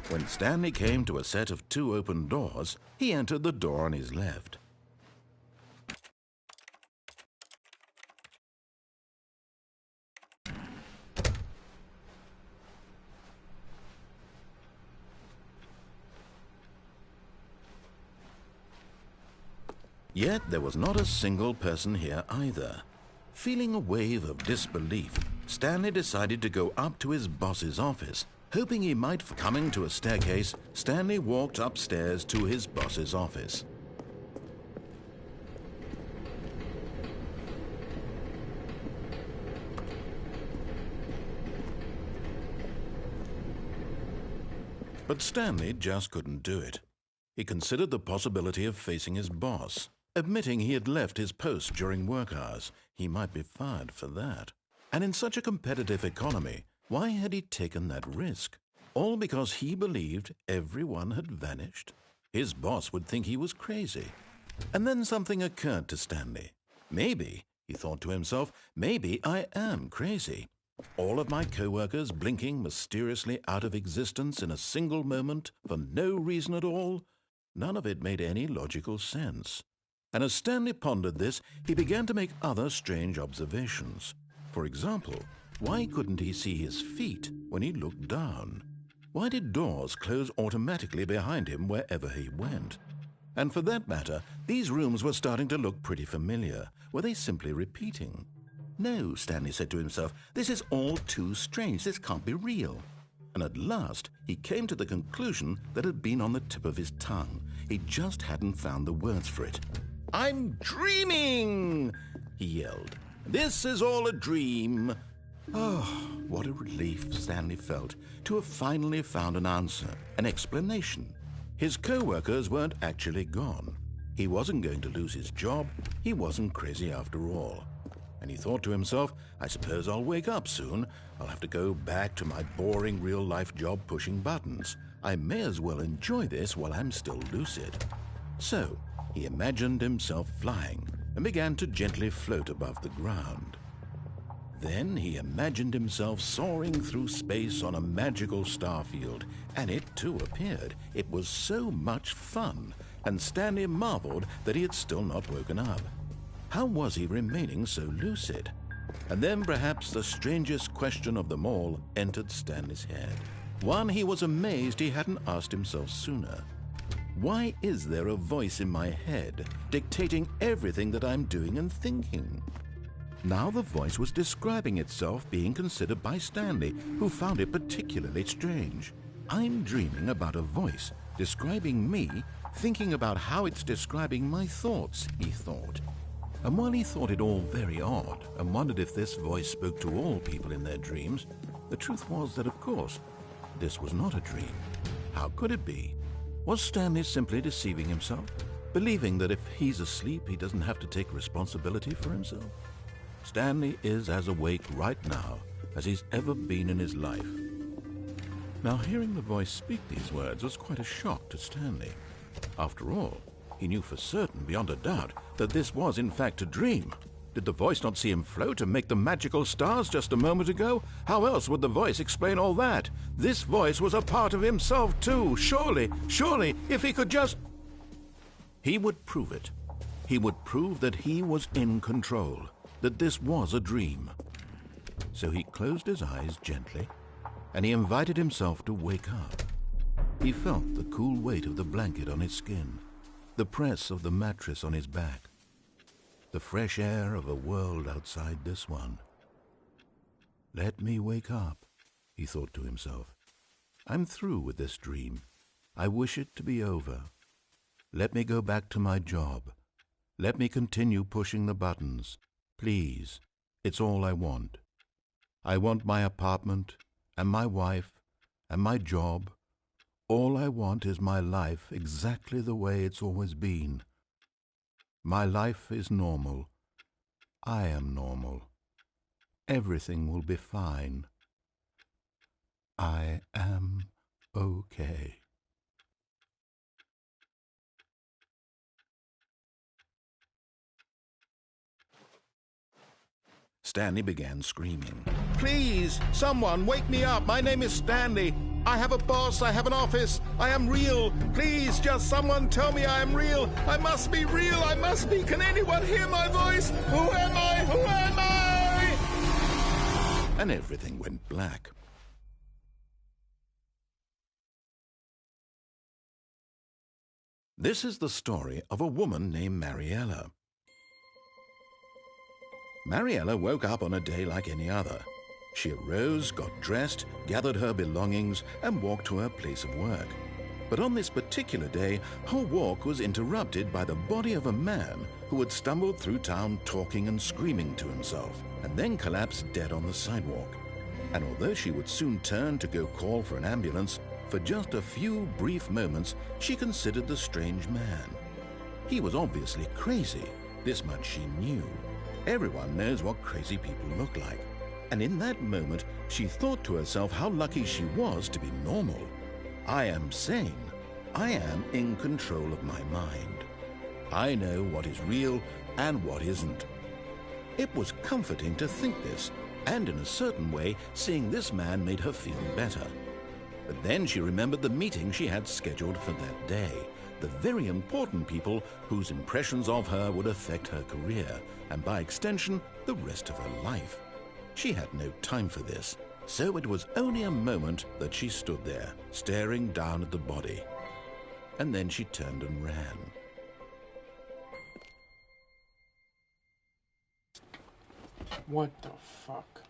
When Stanley came to a set of 2 open doors, he entered the door on his left. Yet there was not a single person here either. Feeling a wave of disbelief, Stanley decided to go up to his boss's office. Hoping he might coming to a staircase, Stanley walked upstairs to his boss's office. But Stanley just couldn't do it. He considered the possibility of facing his boss. Admitting he had left his post during work hours, he might be fired for that. And in such a competitive economy, why had he taken that risk? All because he believed everyone had vanished? His boss would think he was crazy. And then something occurred to Stanley. Maybe, he thought to himself, maybe I am crazy. All of my co-workers blinking mysteriously out of existence in a single moment for no reason at all? None of it made any logical sense. And as Stanley pondered this, he began to make other strange observations. For example, why couldn't he see his feet when he looked down? Why did doors close automatically behind him wherever he went? And for that matter, these rooms were starting to look pretty familiar. Were they simply repeating? No, Stanley said to himself, this is all too strange. This can't be real. And at last, he came to the conclusion that had been on the tip of his tongue. He just hadn't found the words for it. "I'm dreaming!" he yelled. "This is all a dream." Oh, what a relief Stanley felt to have finally found an answer, an explanation. His co-workers weren't actually gone. He wasn't going to lose his job. He wasn't crazy after all. And he thought to himself, I suppose I'll wake up soon. I'll have to go back to my boring real-life job pushing buttons. I may as well enjoy this while I'm still lucid. So he imagined himself flying and began to gently float above the ground. Then he imagined himself soaring through space on a magical starfield, and it too appeared. It was so much fun, and Stanley marveled that he had still not woken up. How was he remaining so lucid? And then perhaps the strangest question of them all entered Stanley's head. One he was amazed he hadn't asked himself sooner. Why is there a voice in my head dictating everything that I'm doing and thinking? Now the voice was describing itself being considered by Stanley, who found it particularly strange. I'm dreaming about a voice describing me, thinking about how it's describing my thoughts, he thought. And while he thought it all very odd and wondered if this voice spoke to all people in their dreams, the truth was that, of course, this was not a dream. How could it be? Was Stanley simply deceiving himself, believing that if he's asleep, he doesn't have to take responsibility for himself? Stanley is as awake right now as he's ever been in his life. Now, hearing the voice speak these words was quite a shock to Stanley. After all, he knew for certain, beyond a doubt, that this was in fact a dream. Did the voice not see him float and make the magical stars just a moment ago? How else would the voice explain all that? This voice was a part of himself too. Surely, if he could just... He would prove it. He would prove that he was in control, that this was a dream. So he closed his eyes gently, and he invited himself to wake up. He felt the cool weight of the blanket on his skin, the press of the mattress on his back, the fresh air of a world outside this one. Let me wake up, he thought to himself. I'm through with this dream. I wish it to be over. Let me go back to my job. Let me continue pushing the buttons. Please, it's all I want. I want my apartment and my wife and my job. All I want is my life exactly the way it's always been. My life is normal. I am normal. Everything will be fine. I am okay. Stanley began screaming. Please, someone, wake me up. My name is Stanley. I have a boss, I have an office, I am real. Please, just someone tell me I am real. I must be real, I must be. Can anyone hear my voice? Who am I? Who am I? And everything went black. This is the story of a woman named Mariella. Mariella woke up on a day like any other. She arose, got dressed, gathered her belongings, and walked to her place of work. But on this particular day, her walk was interrupted by the body of a man who had stumbled through town talking and screaming to himself, and then collapsed dead on the sidewalk. And although she would soon turn to go call for an ambulance, for just a few brief moments, she considered the strange man. He was obviously crazy. This much she knew. Everyone knows what crazy people look like. And in that moment, she thought to herself how lucky she was to be normal. I am sane. I am in control of my mind. I know what is real and what isn't. It was comforting to think this, and in a certain way, seeing this man made her feel better. But then she remembered the meeting she had scheduled for that day, the very important people whose impressions of her would affect her career, and by extension, the rest of her life. She had no time for this, so it was only a moment that she stood there, staring down at the body. And then she turned and ran. What the fuck?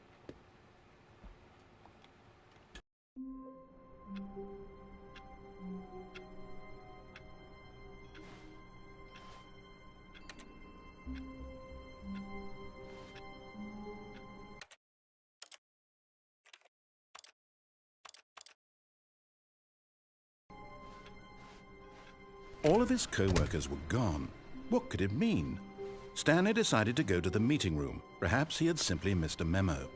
All of his co-workers were gone. What could it mean? Stanley decided to go to the meeting room. Perhaps he had simply missed a memo.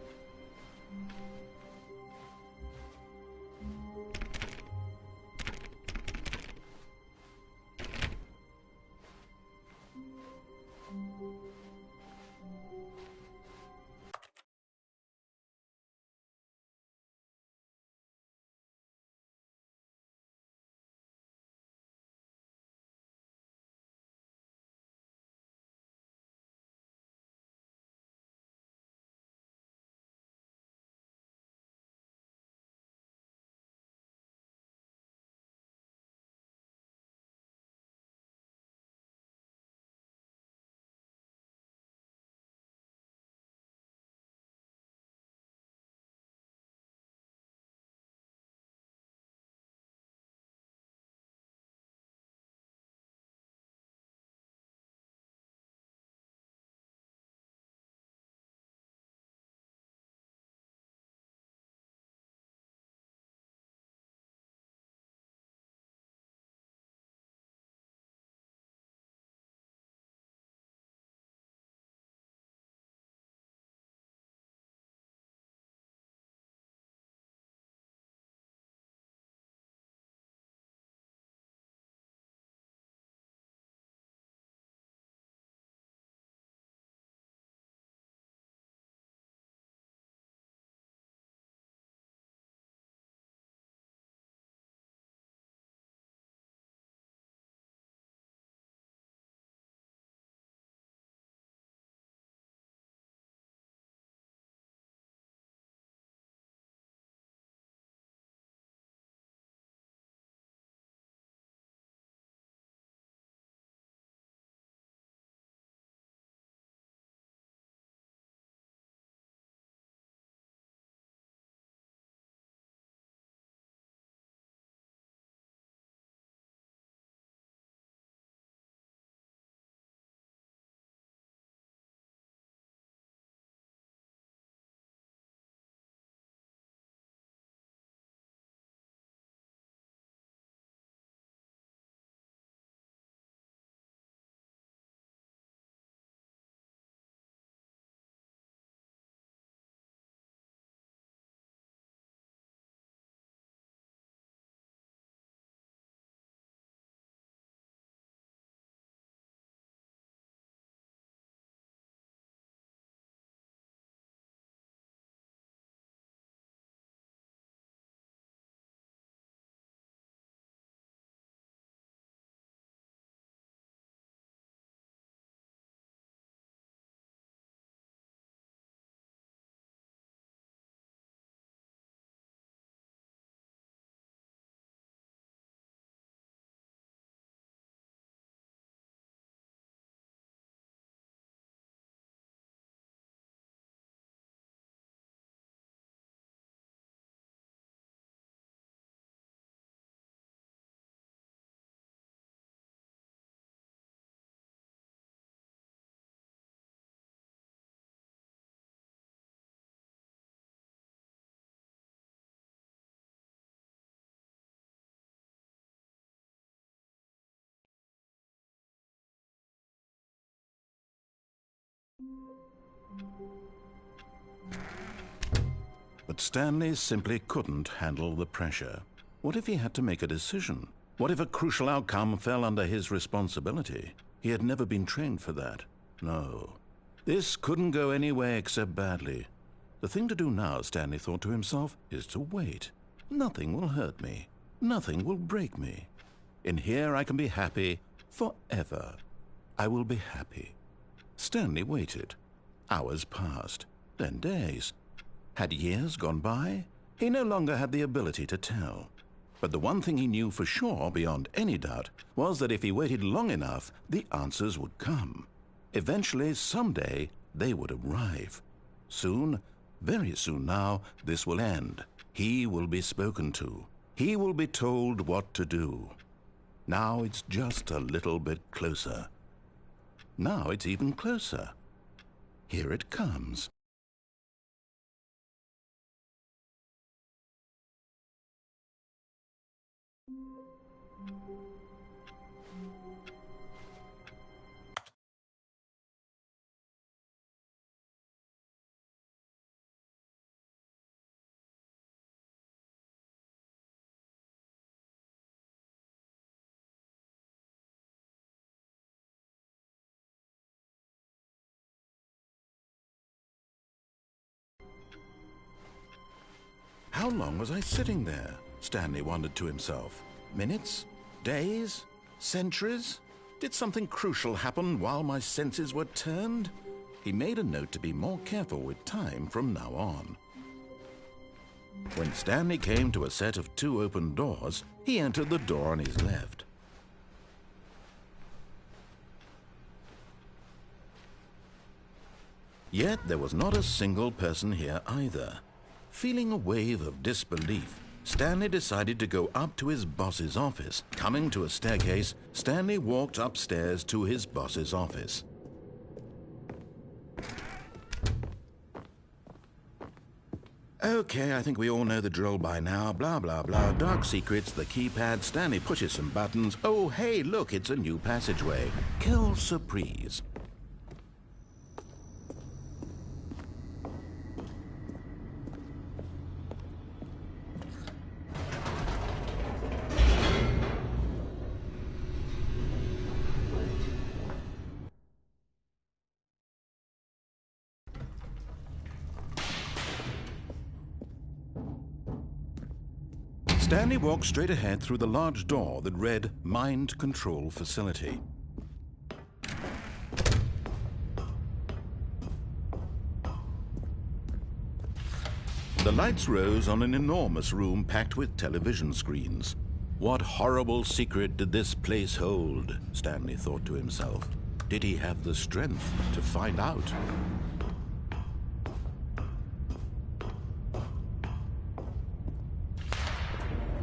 But Stanley simply couldn't handle the pressure. What if he had to make a decision? What if a crucial outcome fell under his responsibility? He had never been trained for that. No. This couldn't go any way except badly. The thing to do now, Stanley thought to himself, is to wait. Nothing will hurt me. Nothing will break me. In here I can be happy forever. I will be happy. Stanley waited. Hours passed, then days. Had years gone by? He no longer had the ability to tell. But the one thing he knew for sure, beyond any doubt, was that if he waited long enough, the answers would come. Eventually, someday, they would arrive. Soon, very soon now, this will end. He will be spoken to. He will be told what to do. Now it's just a little bit closer. Now it's even closer. Here it comes. How long was I sitting there? Stanley wondered to himself. Minutes? Days? Centuries? Did something crucial happen while my senses were turned? He made a note to be more careful with time from now on. When Stanley came to a set of 2 open doors, he entered the door on his left. Yet there was not a single person here either. Feeling a wave of disbelief, Stanley decided to go up to his boss's office. Coming to a staircase, Stanley walked upstairs to his boss's office. Okay, I think we all know the drill by now. Blah, blah, blah. Dark secrets, the keypad. Stanley pushes some buttons. Oh, hey, look, it's a new passageway. Quelle surprise. Stanley walked straight ahead through the large door that read Mind Control Facility. The lights rose on an enormous room packed with television screens. What horrible secret did this place hold? Stanley thought to himself. Did he have the strength to find out?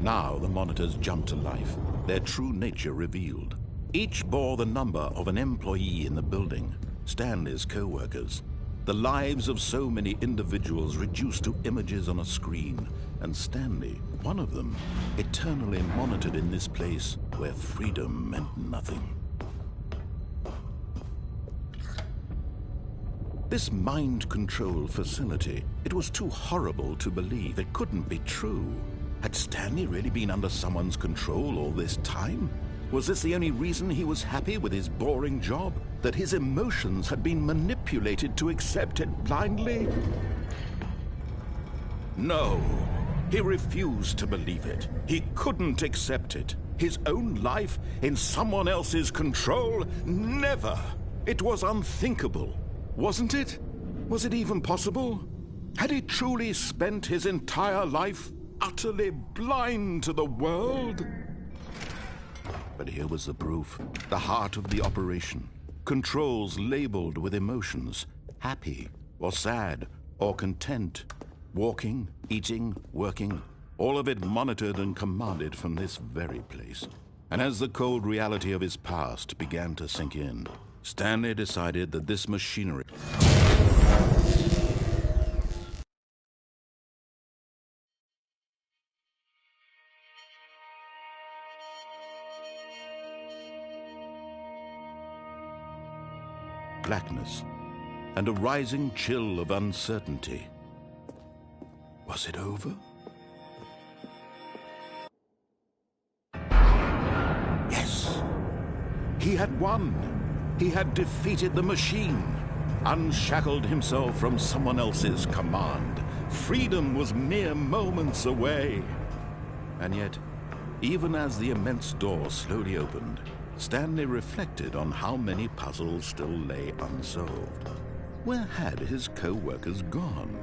Now the monitors jumped to life, their true nature revealed. Each bore the number of an employee in the building, Stanley's co-workers. The lives of so many individuals reduced to images on a screen, and Stanley, one of them, eternally monitored in this place where freedom meant nothing. This mind control facility, it was too horrible to believe. It couldn't be true. Had Stanley really been under someone's control all this time? Was this the only reason he was happy with his boring job? That his emotions had been manipulated to accept it blindly? No, he refused to believe it. He couldn't accept it. His own life in someone else's control? Never! It was unthinkable, wasn't it? Was it even possible? Had he truly spent his entire life utterly blind to the world? But here was the proof, the heart of the operation. Controls labeled with emotions, happy or sad or content, walking, eating, working, all of it monitored and commanded from this very place. And as the cold reality of his past began to sink in, Stanley decided that this machinery... blackness, and a rising chill of uncertainty. Was it over? Yes! He had won! He had defeated the machine, unshackled himself from someone else's command. Freedom was mere moments away. And yet, even as the immense door slowly opened, Stanley reflected on how many puzzles still lay unsolved. Where had his co-workers gone?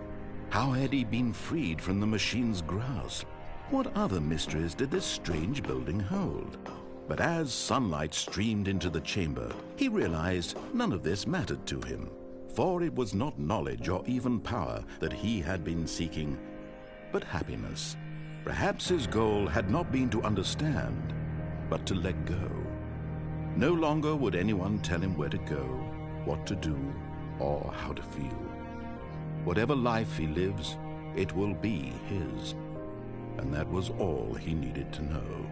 How had he been freed from the machine's grasp? What other mysteries did this strange building hold? But as sunlight streamed into the chamber, he realized none of this mattered to him, for it was not knowledge or even power that he had been seeking, but happiness. Perhaps his goal had not been to understand, but to let go. No longer would anyone tell him where to go, what to do, or how to feel. Whatever life he lives, it will be his. And that was all he needed to know.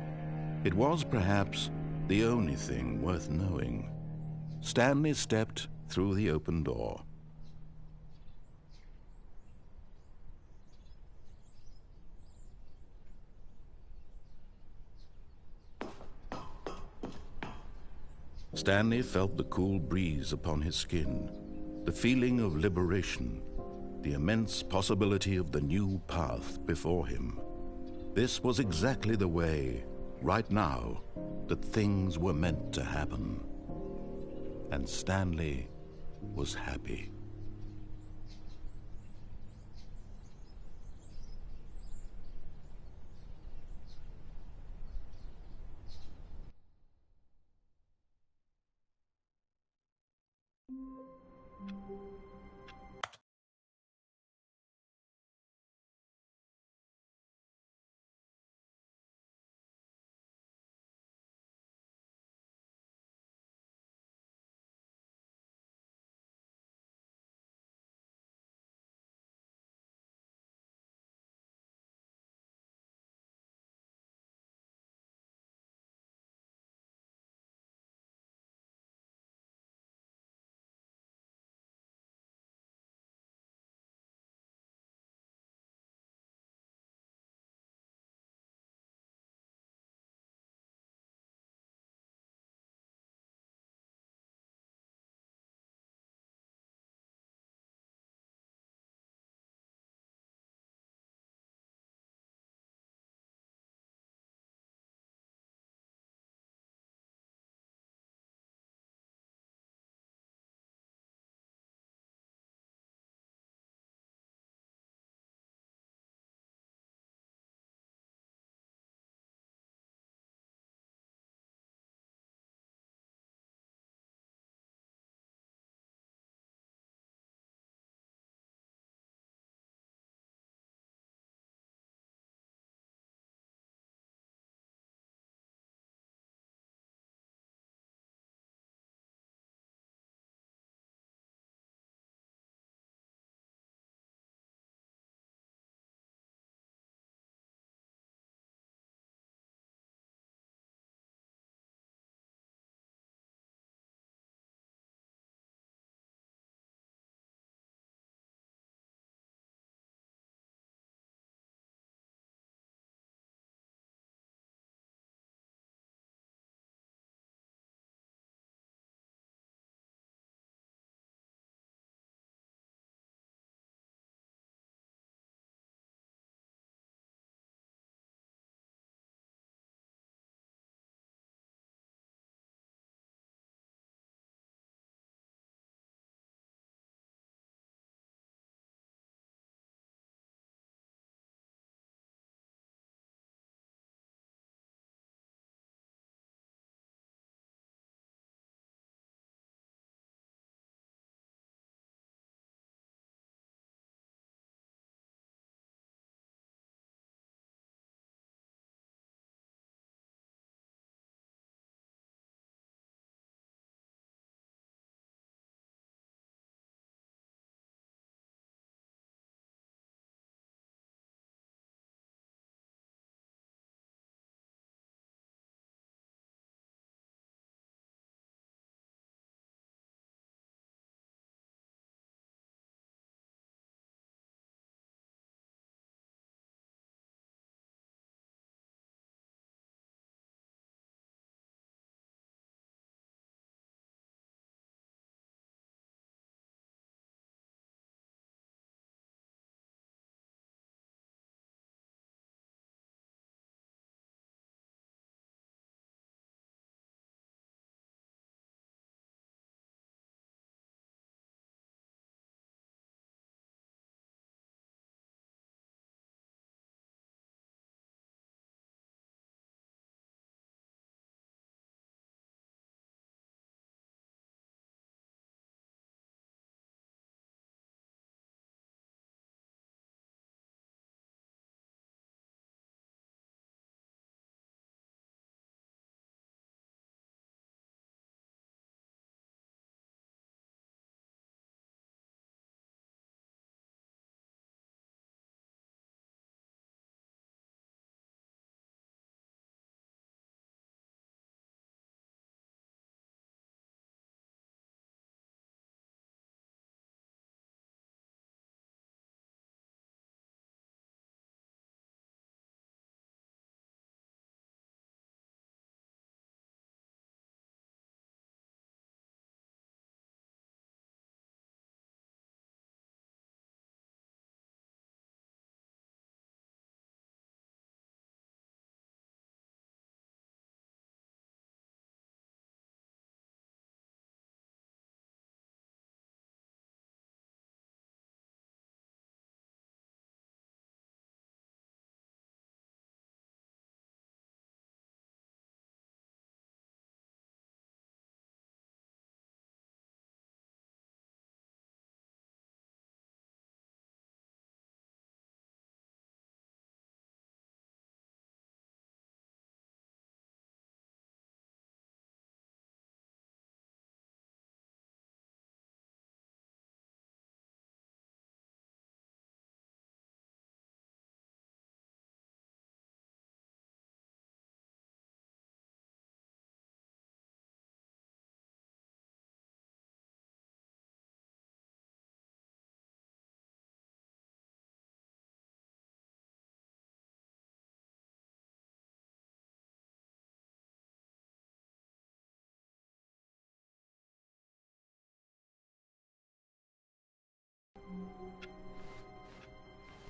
It was perhaps the only thing worth knowing. Stanley stepped through the open door. Stanley felt the cool breeze upon his skin, the feeling of liberation, the immense possibility of the new path before him. This was exactly the way, right now, that things were meant to happen. And Stanley was happy.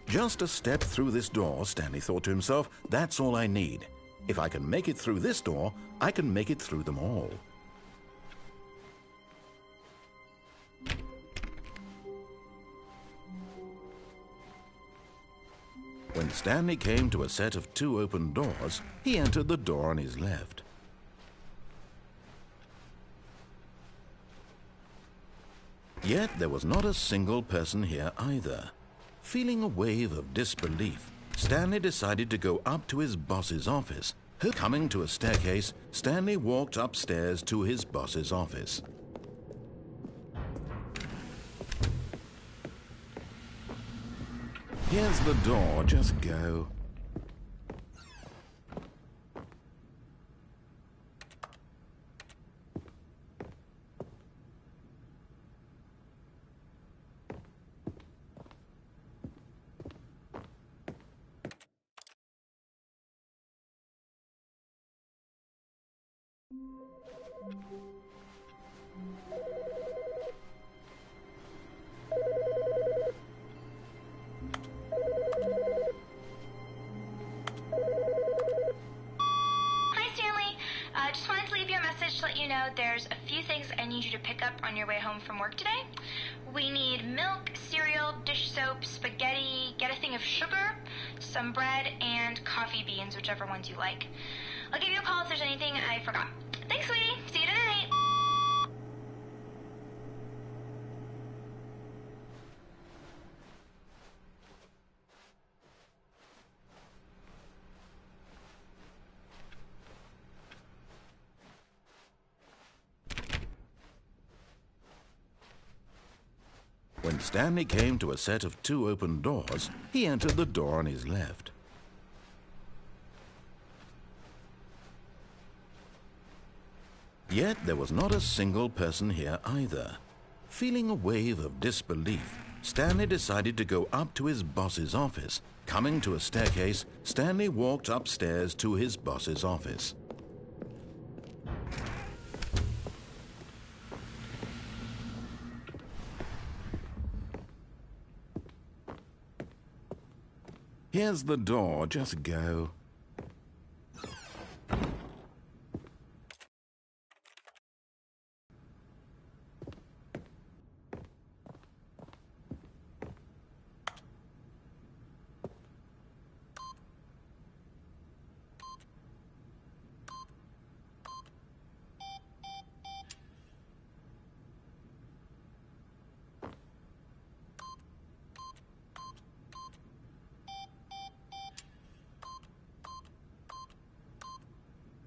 Just a step through this door, Stanley thought to himself, that's all I need. If I can make it through this door, I can make it through them all. When Stanley came to a set of 2 open doors, he entered the door on his left. Yet there was not a single person here either. Feeling a wave of disbelief, Stanley decided to go up to his boss's office. Coming to a staircase, Stanley walked upstairs to his boss's office. Here's the door, just go. Just wanted to leave you a message to let you know there's a few things I need you to pick up on your way home from work today. We need milk, cereal, dish soap, spaghetti, get a thing of sugar, some bread, and coffee beans, whichever ones you like. I'll give you a call if there's anything I forgot. Thanks, sweetie. See you tonight. When Stanley came to a set of 2 open doors, he entered the door on his left. Yet there was not a single person here either. Feeling a wave of disbelief, Stanley decided to go up to his boss's office. Coming to a staircase, Stanley walked upstairs to his boss's office. Here's the door, just go.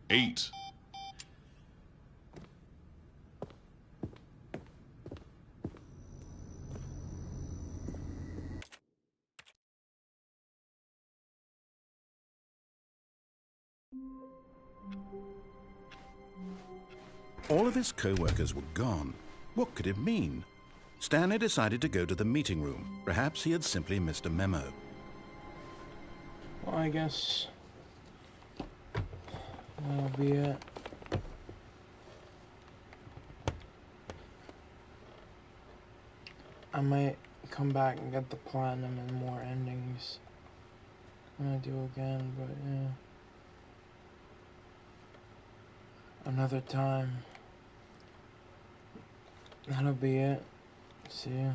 Eight. All of his co-workers were gone. What could it mean? Stanley decided to go to the meeting room. Perhaps he had simply missed a memo. Well, I guess that'll be it. I might come back and get the platinum and more endings when I do again, but yeah. Another time. That'll be it. See ya.